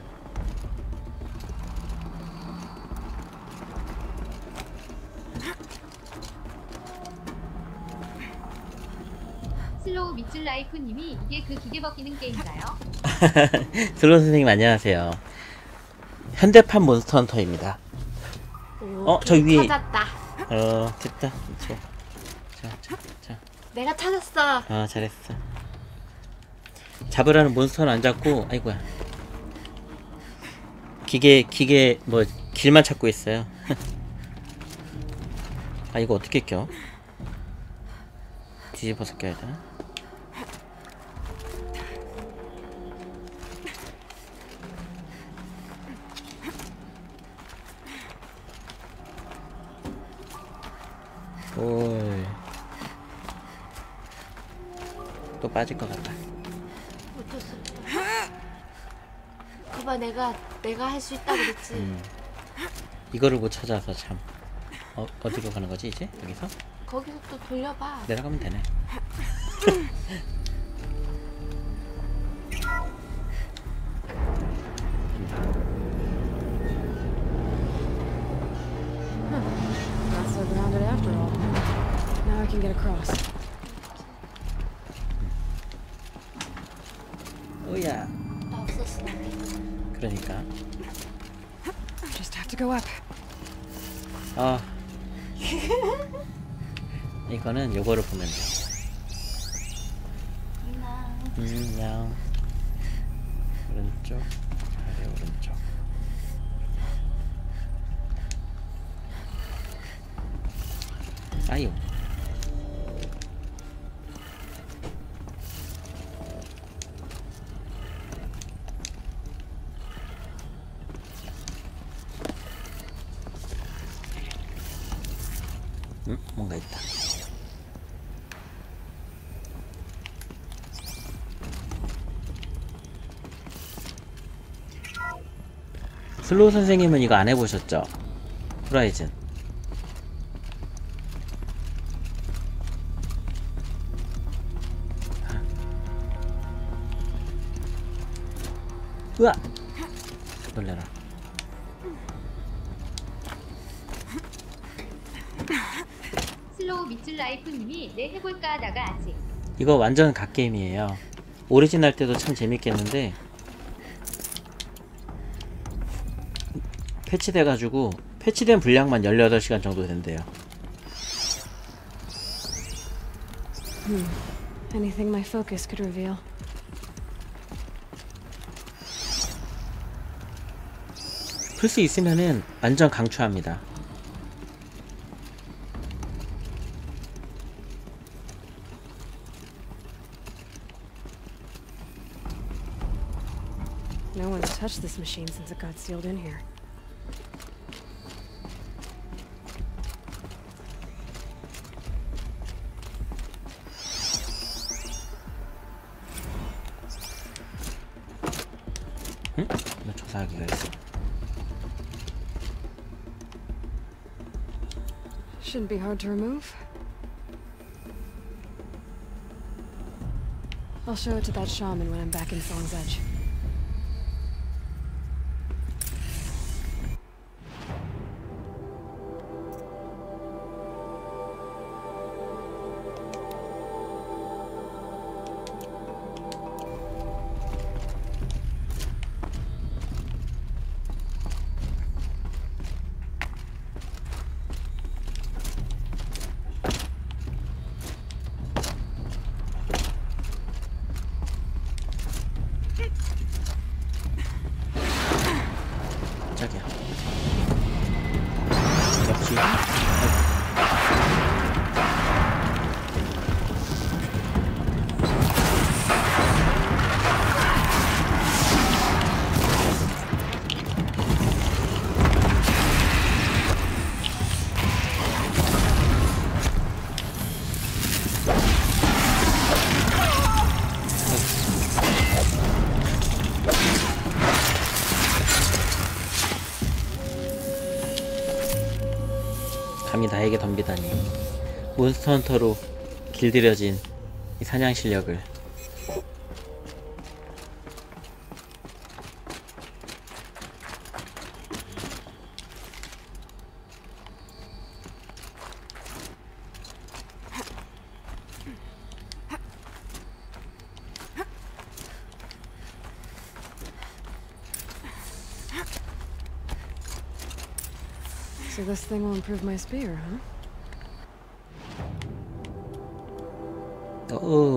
A: 슬로우 밑줄 라이프님이 이게 그 기계 벗기는 게임인가요?
C: 슬로우 선생님 안녕하세요. 현대판 몬스터 헌터입니다. 저 위에.
I: 찾았다.
C: 됐다. 좋아. 자.
I: 내가 찾았어.
C: 잘했어. 잡으라는 몬스터는 안 잡고, 아이고야. 기계 뭐 길만 찾고 있어요. 아 이거 어떻게 껴? 뒤집어서 껴야 되나? 오. 또 빠질 것 같다.
I: 어쩔 수 없어. 그봐 내가 할 수 있다 그랬지.
C: 이거를 못 찾아서 참. 어디로 가는 거지 이제? 여기서?
I: 거기서 또 돌려봐.
C: 내려가면 되네.
B: Not so grounded after all. Now I can get across.
C: 오야.
I: 나 없었어.
C: 그러니까.
B: Just have to go up.
C: 아. 이거는 요거를 보면 돼. 그냥 오른쪽, 아래 오른쪽. 아유. 뭔가 있다. 슬로우 선생님은 이거 안 해보셨죠? 호라이즌. 으아! 놀래라.
A: 슬로우 밑줄 라이프님이 내 해볼까 하다가 아직.
C: 이거 완전 갓게임이에요. 오리지널 때도 참 재밌겠는데 패치돼가지고 패치된 분량만 18시간 정도 된대요.
B: Anything my focus could reveal.
C: 풀 수 있으면은 완전 강추합니다.
B: No one's touched this machine since it got sealed in here.
C: 응? 이거 조사하기가 있어.
B: Shouldn't be hard to remove. I'll show it to that shaman when I'm back in Song's Edge.
C: 깜짝이야. 역시. 감히 나에게 덤비다니. 몬스터 헌터로 길들여진 이 사냥 실력을.
B: So this thing will improve my spear, huh?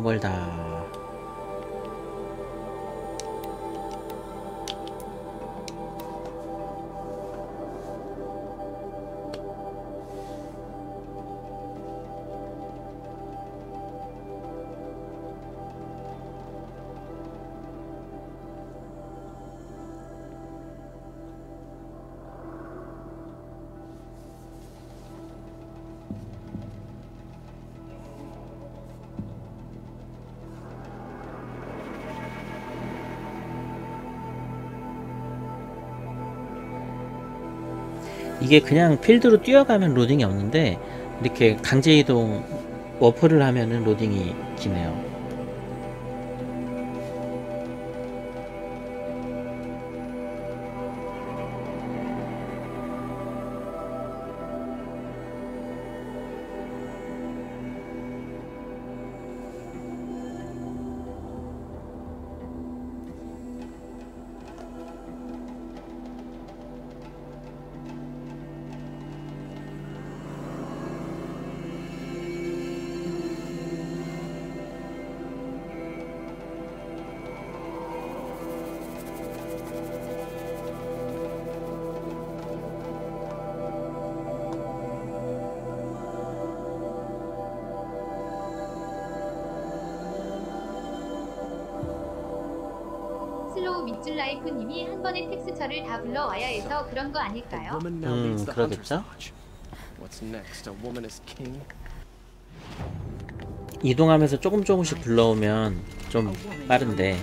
C: 멀다. 이게 그냥 필드로 뛰어가면 로딩이 없는데 이렇게 강제 이동 워프를 하면은 로딩이 느끼네요.
A: 슬로우 밑줄 라이프님이 한 번에 텍스처를 다 불러와야 해서 그런 거 아닐까요?
C: 그러겠죠? 이동하면서 조금씩 불러오면 좀 빠른데.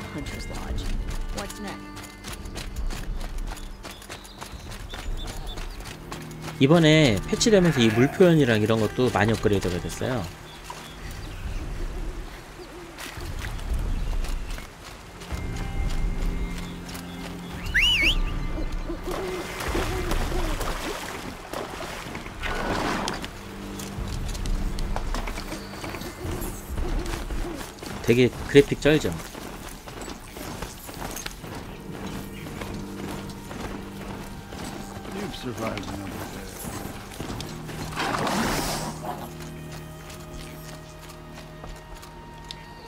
C: 이번에 패치되면서 이 물 표현이랑 이런 것도 많이 업그레이드가 됐어요. 되게 그래픽 쩔죠?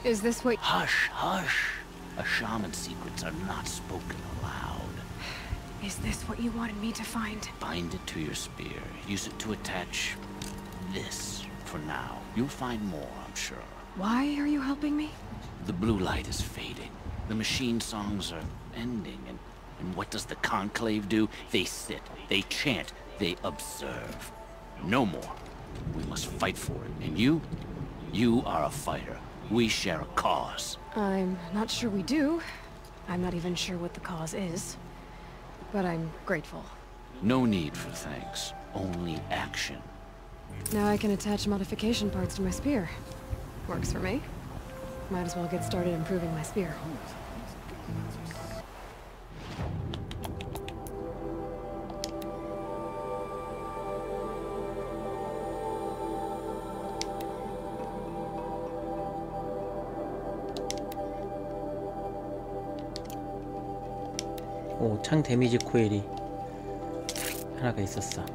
B: Is this what...
E: Hush, hush. A shaman's secrets are not spoken aloud.
B: Is this what you wanted me to find?
E: Bind it to your spear. Use it to attach this for now. You'll find more, I'm sure.
B: Why are you helping me?
E: The blue light is fading. The machine songs are ending, and what does the conclave do? They sit, they chant, they observe. No more. We must fight for it. And you are a fighter. We share a cause.
B: I'm not sure we do. I'm not even sure what the cause is. But I'm grateful.
E: No need for thanks. Only action.
B: Now I can attach modification parts to my spear. Works for me. Might as well get started improving my spear.
C: 오, 창 데미지 코일이 하나가 있었어.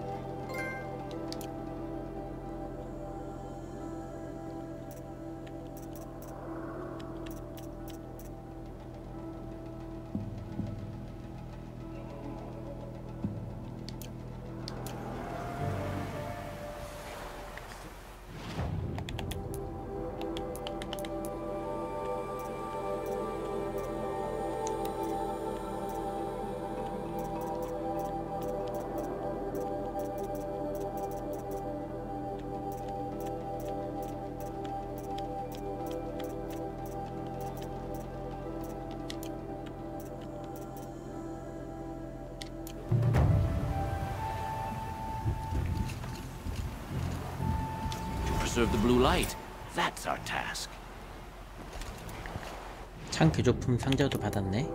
E: Preserve the blue light. That's our task.
C: 창 개조품 상자도 받았네.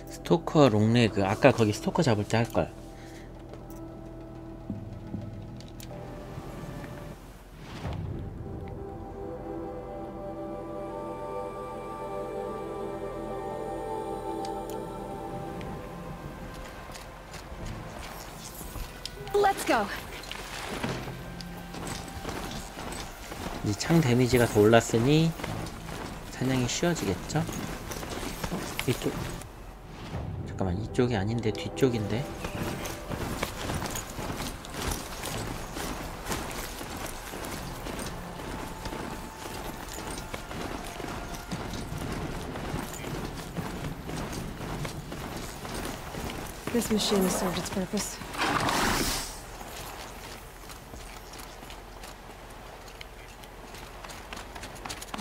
C: 스토커 롱레그. 아까 거기 스토커 잡을 때 할걸.
B: Let's go.
C: 이제 창 데미지가 더 올랐으니 사냥이 쉬워지겠죠? 이쪽 잠깐만 이쪽이 아닌데 뒤쪽인데
B: This machine has served its purpose.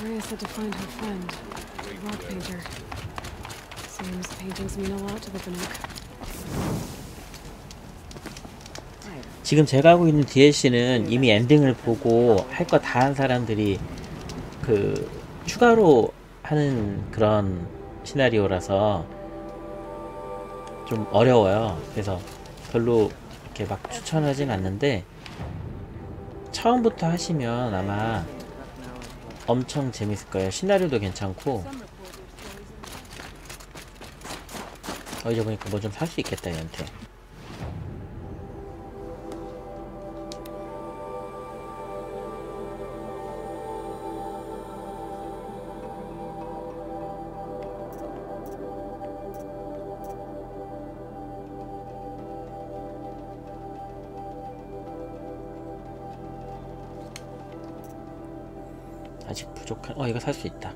B: Maria said to find her friend, a rock painter. Seems paintings mean a lot to the Banuk.
C: 지금 제가 하고 있는 DLC는 이미 엔딩을 보고 할 거 다 한 사람들이 그 추가로 하는 그런 시나리오라서 좀 어려워요. 그래서 별로 이렇게 막 추천하진 않는데 처음부터 하시면 아마 엄청 재밌을 거예요. 시나리오도 괜찮고 이제 보니까 뭐 좀 살 수 있겠다 얘한테. 아직 부족한 이거 살 수 있다.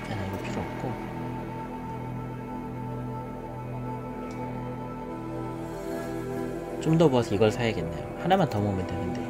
C: 이거 필요 없고 좀 더 모아서 이걸 사야겠네요. 하나만 더 모으면 되는데.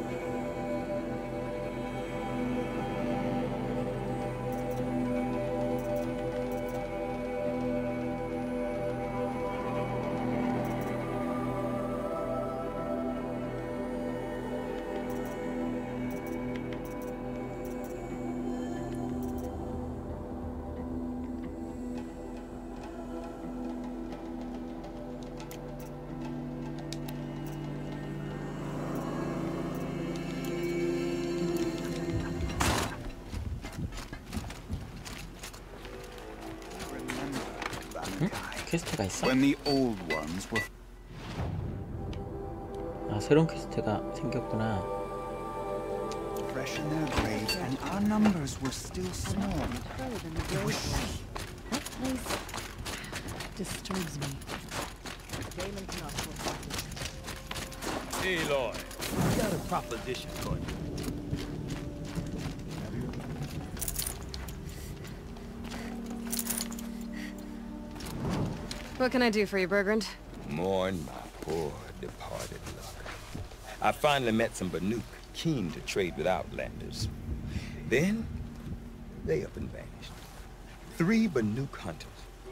C: 퀘스트가 있어? 아, 새로운 퀘스트가 생겼구나.
J: Aloy, I got a proposition for you.
B: What can I do for you, Bergrand?
J: Mourn my poor departed luck. I finally met some Banuk keen to trade with Outlanders. Then, they up and vanished. 3 Banuk hunters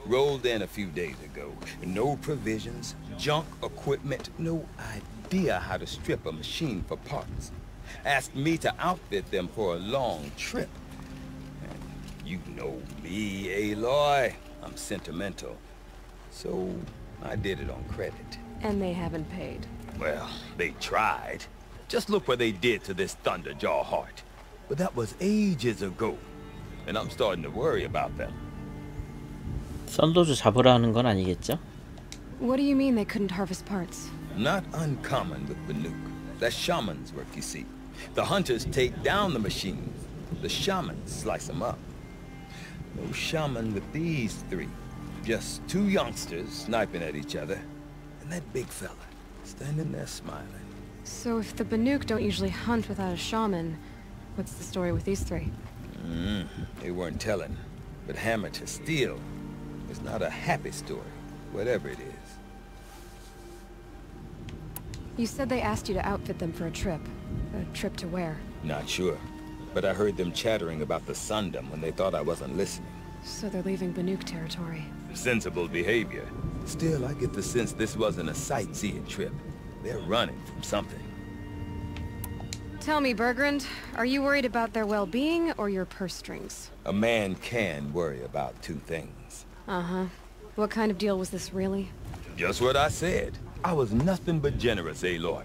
J: rolled in a few days ago. No provisions, junk equipment, no idea how to strip a machine for parts. Asked me to outfit them for a long trip. And you know me, Aloy. I'm sentimental. So, I did it on credit.
B: And they haven't paid.
J: Well, they tried. Just look what they did to this Thunderjaw heart. But that was ages ago. And I'm starting to worry about them.
C: 썬도주 잡으라 하는 건 아니겠죠?
B: What do you mean they couldn't harvest parts?
J: Not uncommon with Banuk. That's shaman's work, you see. The hunters take down the machines. The shamans slice them up. No shaman with these 3. Just 2 youngsters sniping at each other. And that big fella standing there smiling.
B: So if the Banuk don't usually hunt without a shaman, what's the story with these 3?
J: They weren't telling. But hammer to steel is not a happy story, whatever it is.
B: You said they asked you to outfit them for a trip. A trip to where?
J: Not sure. But I heard them chattering about the Sundom when they thought I wasn't listening.
B: So they're leaving Banuk territory.
J: Sensible behavior. Still, I get the sense this wasn't a sightseeing trip. They're running from something.
B: Tell me, Bergrand, are you worried about their well-being or your purse strings?
J: A man can worry about 2 things.
B: Uh-huh. What kind of deal was this, really?
J: Just what I said. I was nothing but generous, Aloy.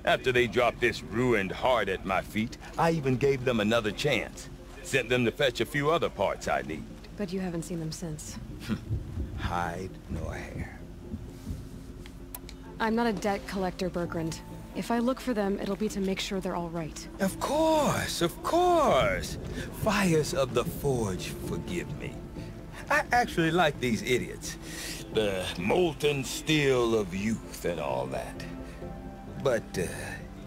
J: After they dropped this ruined heart at my feet, I even gave them another chance. Sent them to fetch a few other parts I need.
B: But you haven't seen them since.
J: Hide nor hair.
B: I'm not a debt collector, Bergrand. If I look for them, it'll be to make sure they're all right.
J: Of course, of course. Fires of the Forge, forgive me. I actually like these idiots. The molten steel of youth and all that. But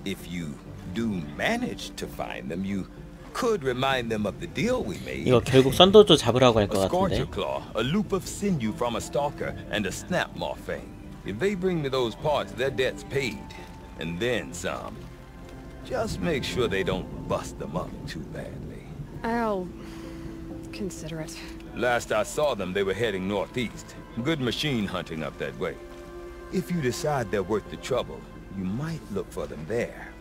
J: if you do manage to find them, you could remind them of the deal we made.
C: 이거 결국 썬더조 잡으라고 할 것
J: A
C: 같은데.
J: scorcher claw, a loop of sinew from a stalker, and a snap maw fang. If they bring me those parts, their debt's paid. And then some. Just make sure they don't bust them up too badly.
B: I'll consider it.
J: Last I saw them, they were heading northeast. Good machine hunting up that way. If you decide they're worth the trouble, you might look for them there.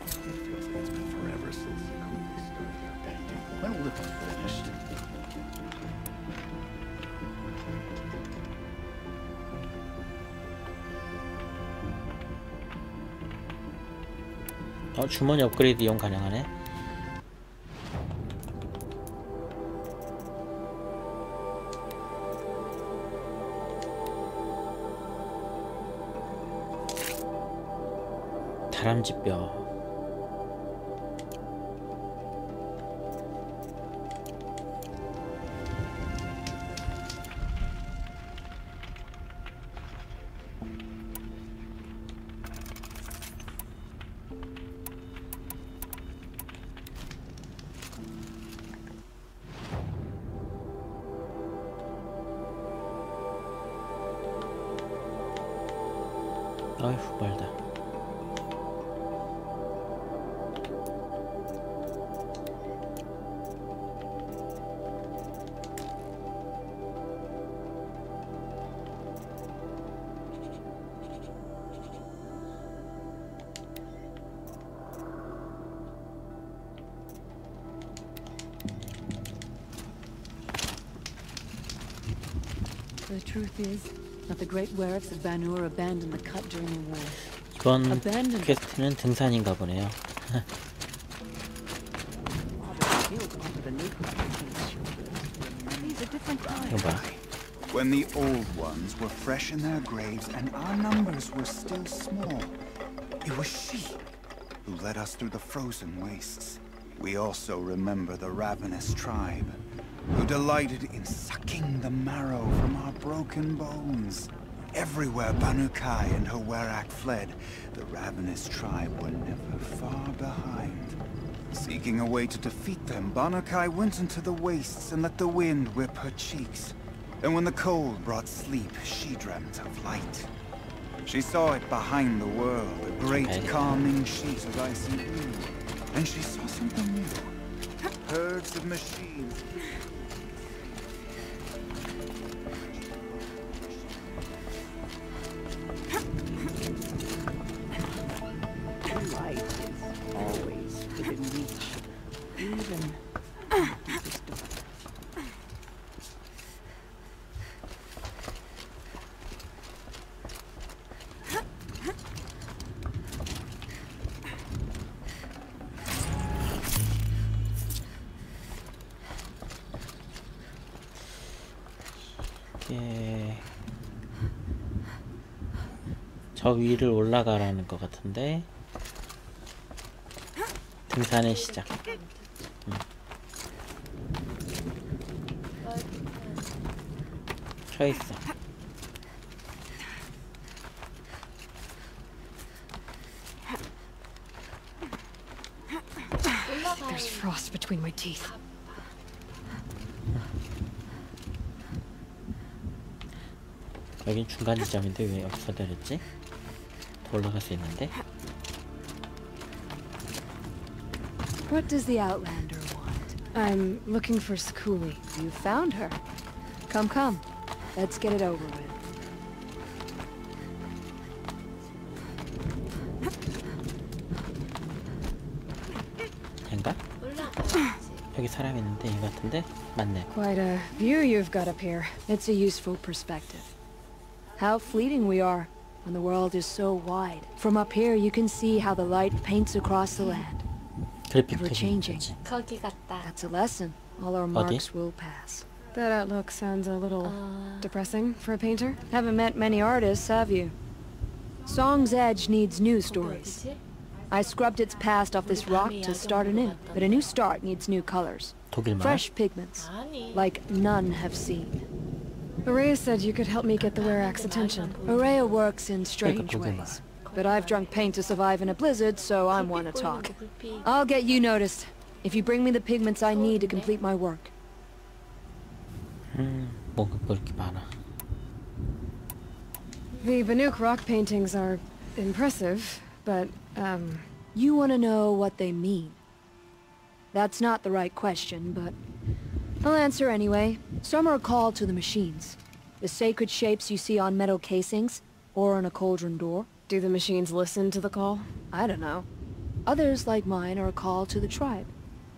K: It feels like it's been forever since the movie started. When will it be finished?
C: 주머니 업그레이드 이용 가능하네. 다람쥐뼈. 아휴 멀다.
L: The truth is that the great werewolves of Banur abandoned the cut during the war.
C: 이번 퀘스트는 등산인가 보네요. 이거 봐.
M: When the old ones were fresh in their graves and our numbers were still small, it was she who led us through the frozen wastes. We also remember the ravenous tribe, who delighted in sucking the marrow from our broken bones. Everywhere Banukai and her Werak fled, the ravenous tribe were never far behind. Seeking a way to defeat them, Banukai went into the wastes and let the wind whip her cheeks. And when the cold brought sleep, she dreamt of light. She saw it behind the world, a great calming sheet of icy blue. And she saw something new. Herds of machines.
H: Light is always within reach, even in the deepest dark.
C: 저 위를 올라가라는 것 같은데. 등산의 시작. 서 있어.
B: There's frost between my teeth.
C: 여긴 중간 지점인데 왜 여기서 내렸지? 더 올라갈 수 있는데?
B: What does the Outlander want? I'm looking for Skuli. You found her. Come, come. Let's get it over with.
C: 얘인가? 여기 사람 있는데 얘 같은데? 맞네.
B: Quite a view you've got up here. It's a useful perspective. How fleeting we are when the world is so wide. From up here you can see how the light paints across the land. Ever changing.
I: 거기 같다.
B: That's a lesson. All our marks will pass. That outlook sounds a little depressing for a painter. Haven't met many artists, have you? Song's Edge needs new stories. I scrubbed its past off this rock to start anew, but a new start needs new colors. Fresh pigments, like none have seen. Aurea said you could help me get the Werak's attention. Aurea works in strange ways, but I've drunk paint to survive in a blizzard, so I'm one to talk. I'll get you noticed, if you bring me the pigments I need to complete my work.
C: 뭔가 그렇게 많아.
B: The Banuk rock paintings are impressive, but,
I: You want to know what they mean? That's not the right question, but I'll answer anyway. Some are called to the machines. The sacred shapes you see on metal casings, or on a cauldron door.
B: Do the machines listen to the call?
I: I don't know. Others, like mine, are called to the tribe.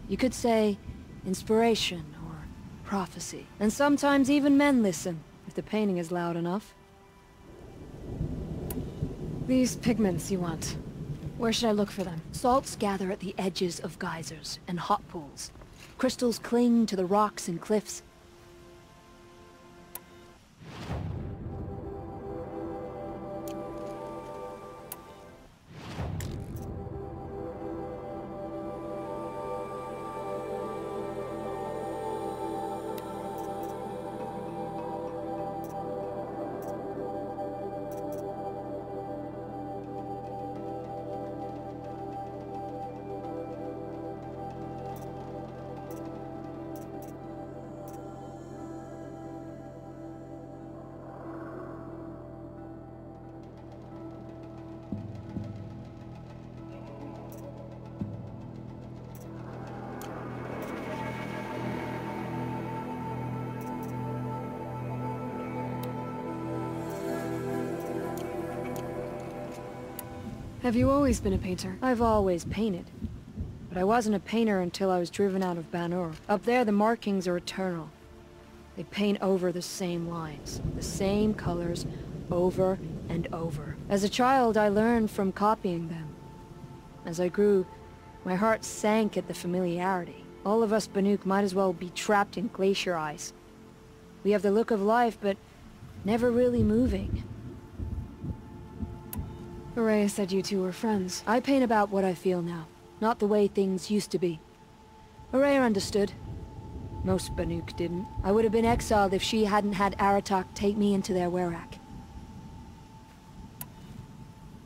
I: You could say inspiration or prophecy. And sometimes even men listen, if the painting is loud enough.
B: These pigments you want. Where should I look for them?
I: Salts gather at the edges of geysers and hot pools. Crystals cling to the rocks and cliffs.
B: Have you always been a painter?
I: I've always painted. But I wasn't a painter until I was driven out of Banur. Up there, the markings are eternal. They paint over the same lines, the same colors, over and over. As a child, I learned from copying them. As I grew, my heart sank at the familiarity. All of us Banuk might as well be trapped in glacier ice. We have the look of life, but never really moving.
B: Aurea said you two were friends.
I: I paint about what I feel now, not the way things used to be. Aurea understood. Most Banuk didn't. I would have been exiled if she hadn't had Aratak take me into their Werak.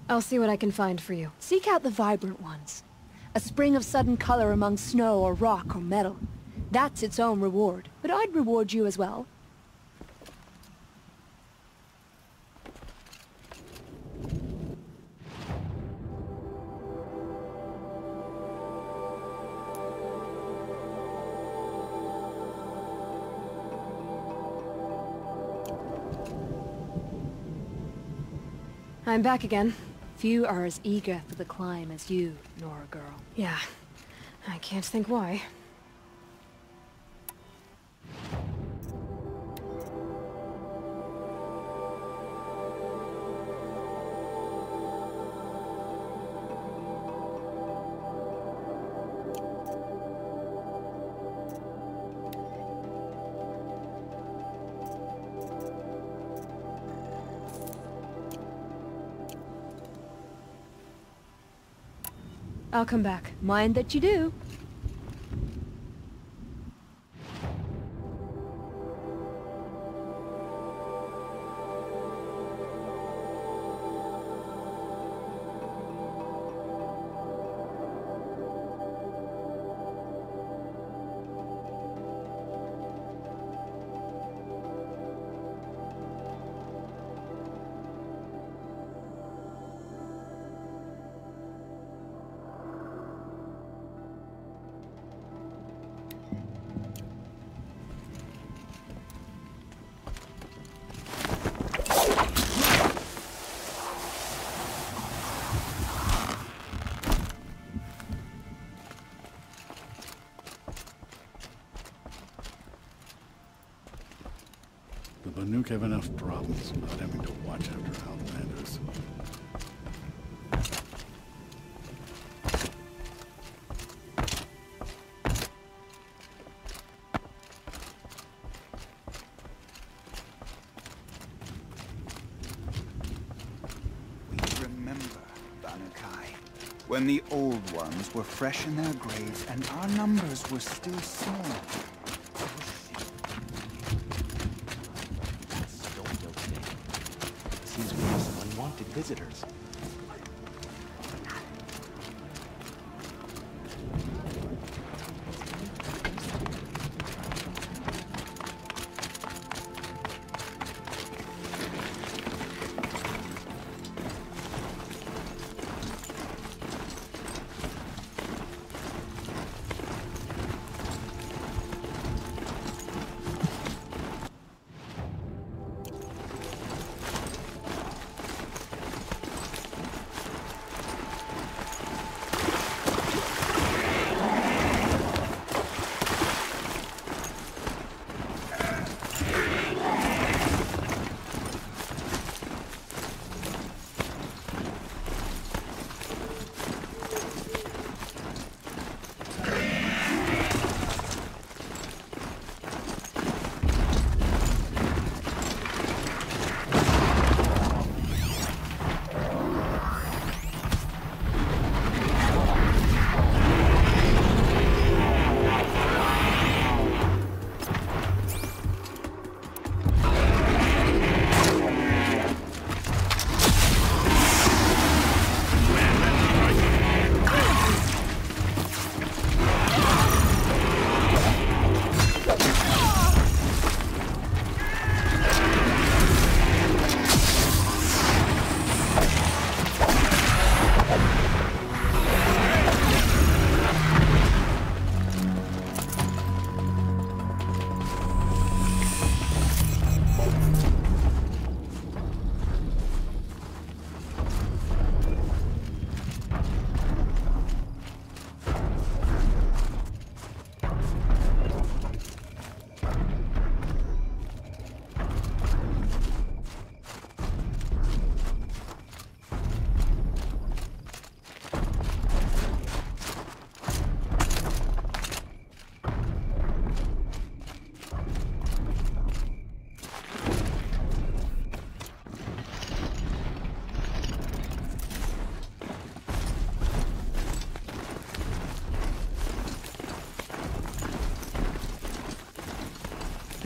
B: I'll see what I can find for you.
I: Seek out the vibrant ones. A spring of sudden color among snow or rock or metal. That's its own reward. But I'd reward you as well.
B: I'm back again.
I: Few are as eager for the climb as you, Nora girl.
B: Yeah, I can't think why. I'll come back.
I: Mind that you do.
K: The Banuk have enough problems not having to watch after Outlanders.
M: When the old ones were fresh in their graves and our numbers were still small.
K: Seems we have some unwanted visitors.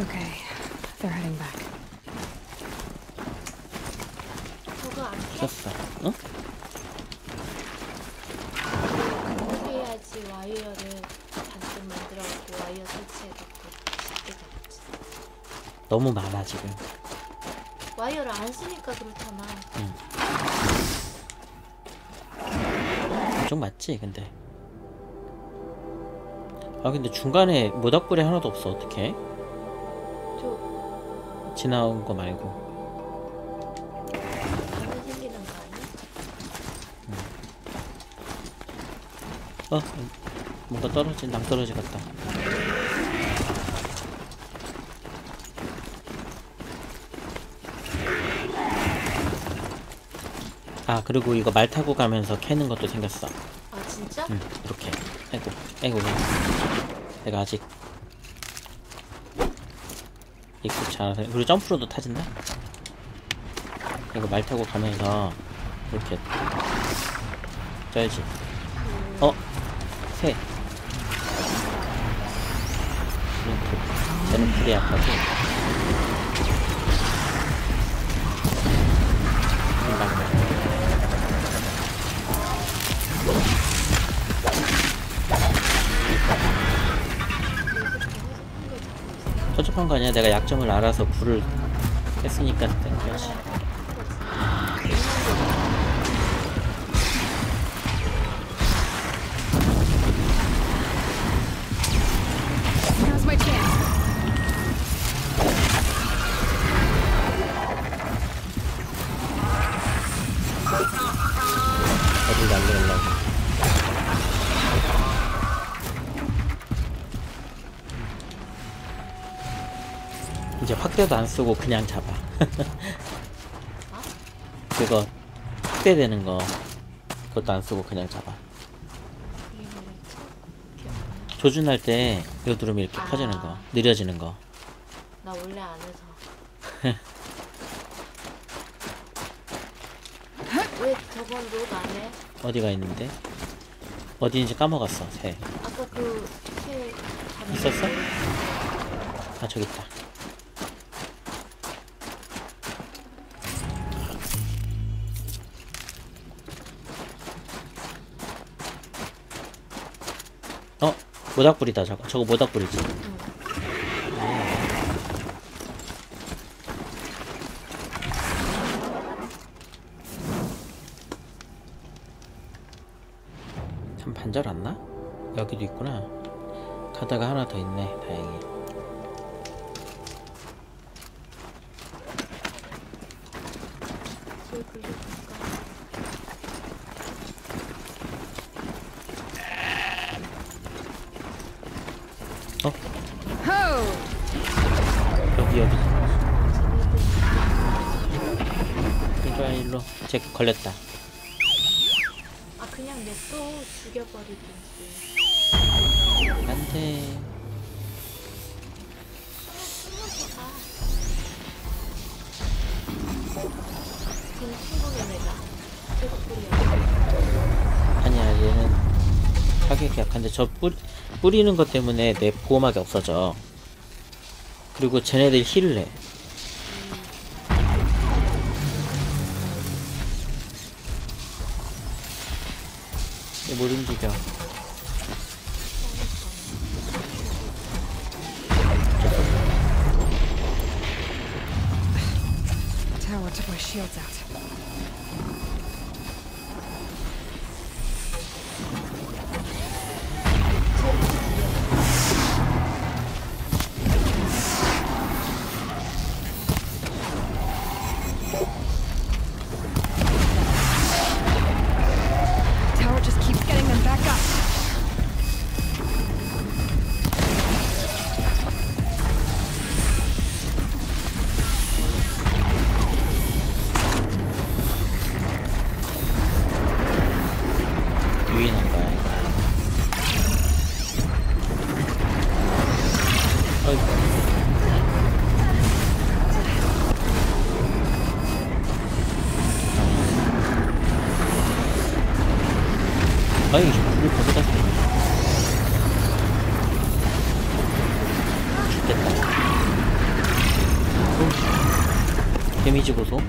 B: Okay, they're heading back.
C: 쳤어. 응?
N: 해야지 와이어를 반쯤 만들어갖고 와이어 설치해갖고 쉽게 잡지.
C: 너무 많아 지금.
N: 와이어를 안 쓰니까 그렇잖아.
C: 응. 좀 맞지 근데. 아 근데 중간에 모닥불이 하나도 없어. 어떡해? 지나온 거 말고.
N: 가면 생기는 거 아니야?
C: 뭔가 떨어진 낭떠러지 같다. 아 그리고 이거 말 타고 가면서 캐는 것도 생겼어.
N: 아 진짜?
C: 응 이렇게. 아이고 내가 아직 익숙치 않아서. 그리고 점프로도 타진다? 이거 말 타고 가면서 이렇게 쪄야지. 새. 쟤는 불이 약하고. 허접한 거 아니야. 내가 약점을 알아서 불을 했으니까 된 거지.
B: Now's my chance.
C: 어딜 날려가려고. 이제 확대도 안 쓰고 그냥 잡아. 그거 확대되는 거 그것도 안 쓰고 그냥 잡아. 조준할 때 이거 누르면 이렇게 커지는 거, 느려지는 거.
N: 나 원래 안 해서.
C: 왜
N: 저건 롯 안 해?
C: 어디가 있는데? 어디인지 까먹었어. 새
N: 아까 그 새
C: 있었어? 아 저기 있다. 모닥불이다. 저거 모닥불이지. 참 반절 안 나? 여기도 있구나. 가다가 하나 더 있네. 다행히. 여기 일로 쟤 걸렸다.
N: 아 그냥 냅둬 죽여버리든지.
C: 안돼.
N: 친구는 내가 계속 뿌려.
C: 아니야 얘는 타격이 약한데 저 뿌리는 것 때문에 내 보호막이 없어져. 그리고 쟤네들 힐을 해. 얘 못 움직여.
I: Tower took my shields out. Tower just keeps getting them back up.
C: 유인한 거야. 어이구. 아니 이제 불을 거기다 써. 죽겠다. 데미지 보소.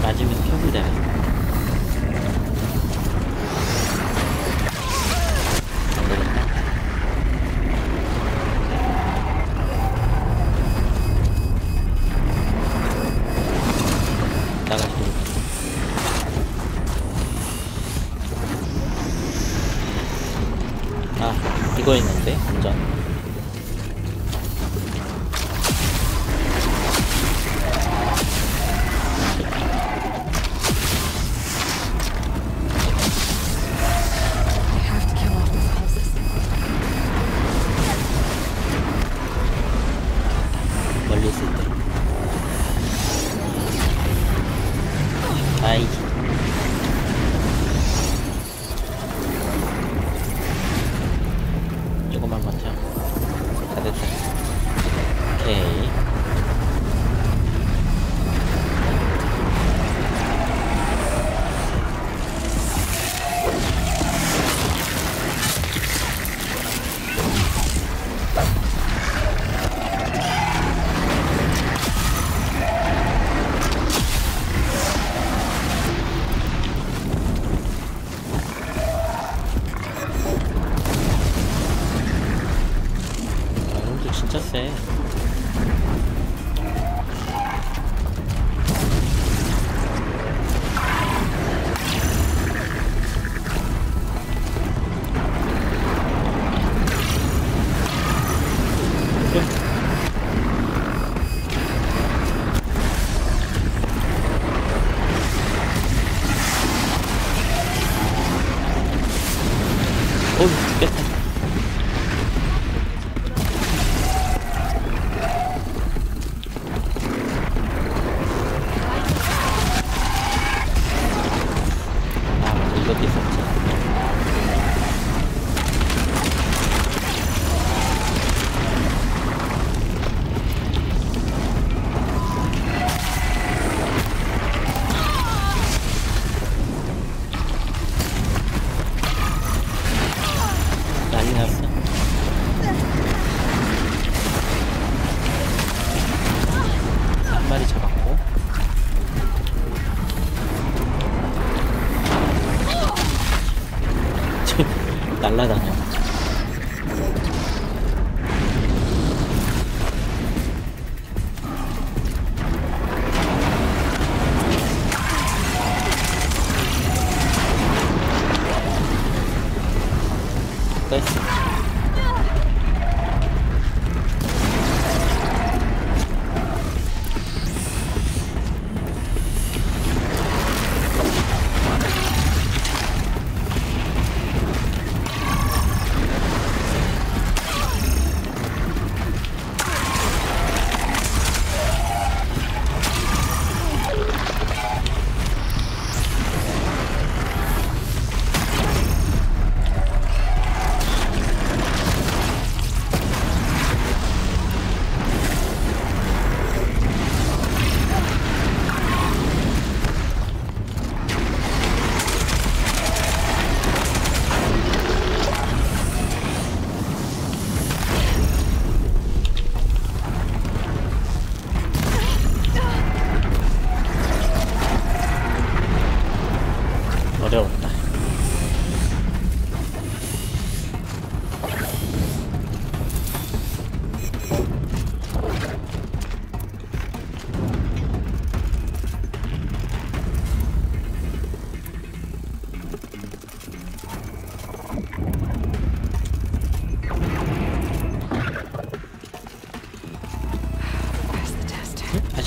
C: 맞으면 표부되네. 나가시고. 아, 이거 있는데? 운전. 멀리 있을 때. 아이. 조금만 버텨. 다 됐다. 오케이. 진짜 세.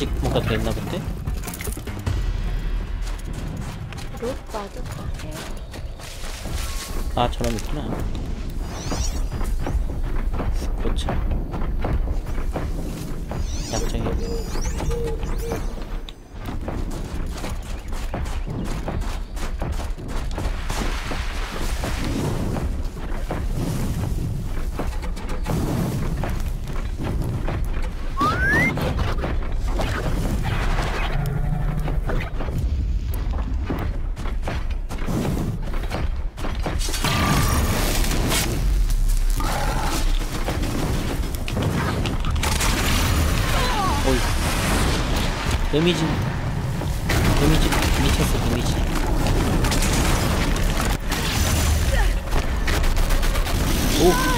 C: 아직 뭔가 더 있나 본데?
N: 롯 맞았다.
C: 아, 저놈 있구나. 스코차. 약정이. 데미지 미쳤어. 데미지. 오.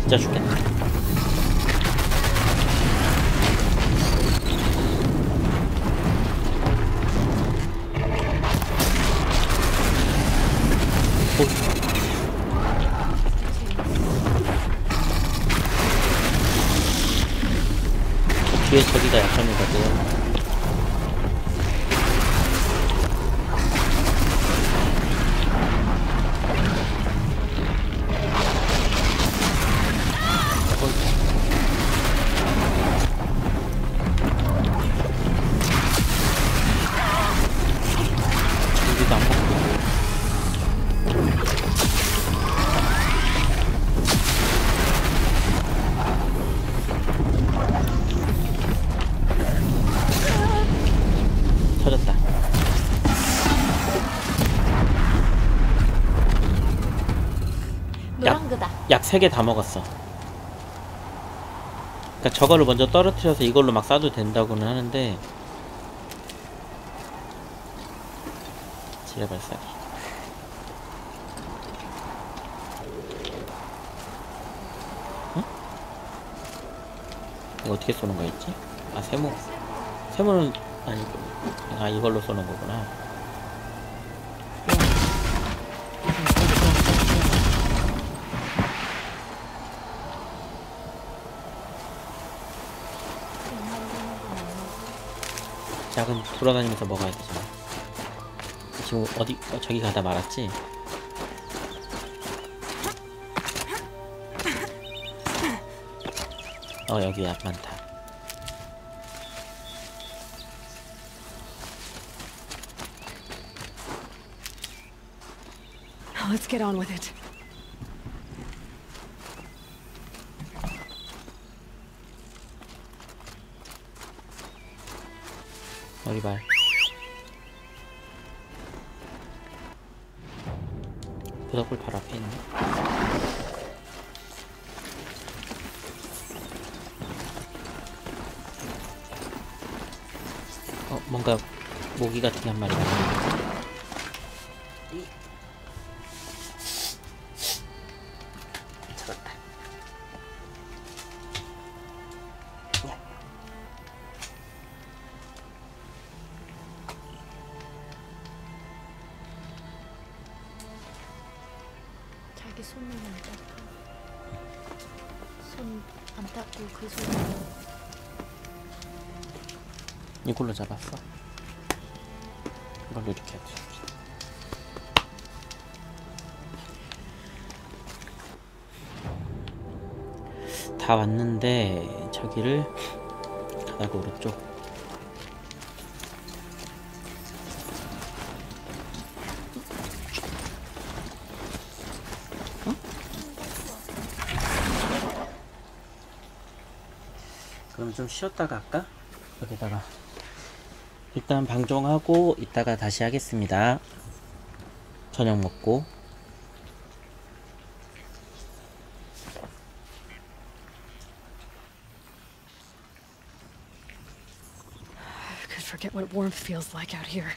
C: 진짜 죽겠네. 뒤에 저기가 약점이거든. 약 3개 다 먹었어. 그러니까 저거를 먼저 떨어뜨려서 이걸로 막 쏴도 된다고는 하는데 지뢰 발사기. 응? 이거 어떻게 쏘는 거였지? 아, 세모는 아니고, 아, 이걸로 쏘는 거구나. 약은 돌아다니면서 먹어야 되잖아. 지금 어디, 저기 가다 말았지? 여기 약 많다.
B: Let's get on with it.
C: 머리발. 부적불 바로 앞에 있네. 뭔가 모기 같은 게 한 마리가 나오네. 잡았다.
N: 자기 손은 안 닦고 손 안 닦고 그 손으로
C: 이걸로 잡았어. 이걸로 이렇게 하지. 다 왔는데 저기를 가다가 오른쪽. 그럼 좀 쉬었다가 할까? 여기다가 일단 방종하고 이따가 다시 하겠습니다. 저녁 먹고.
I: forget what warmth feels like out here.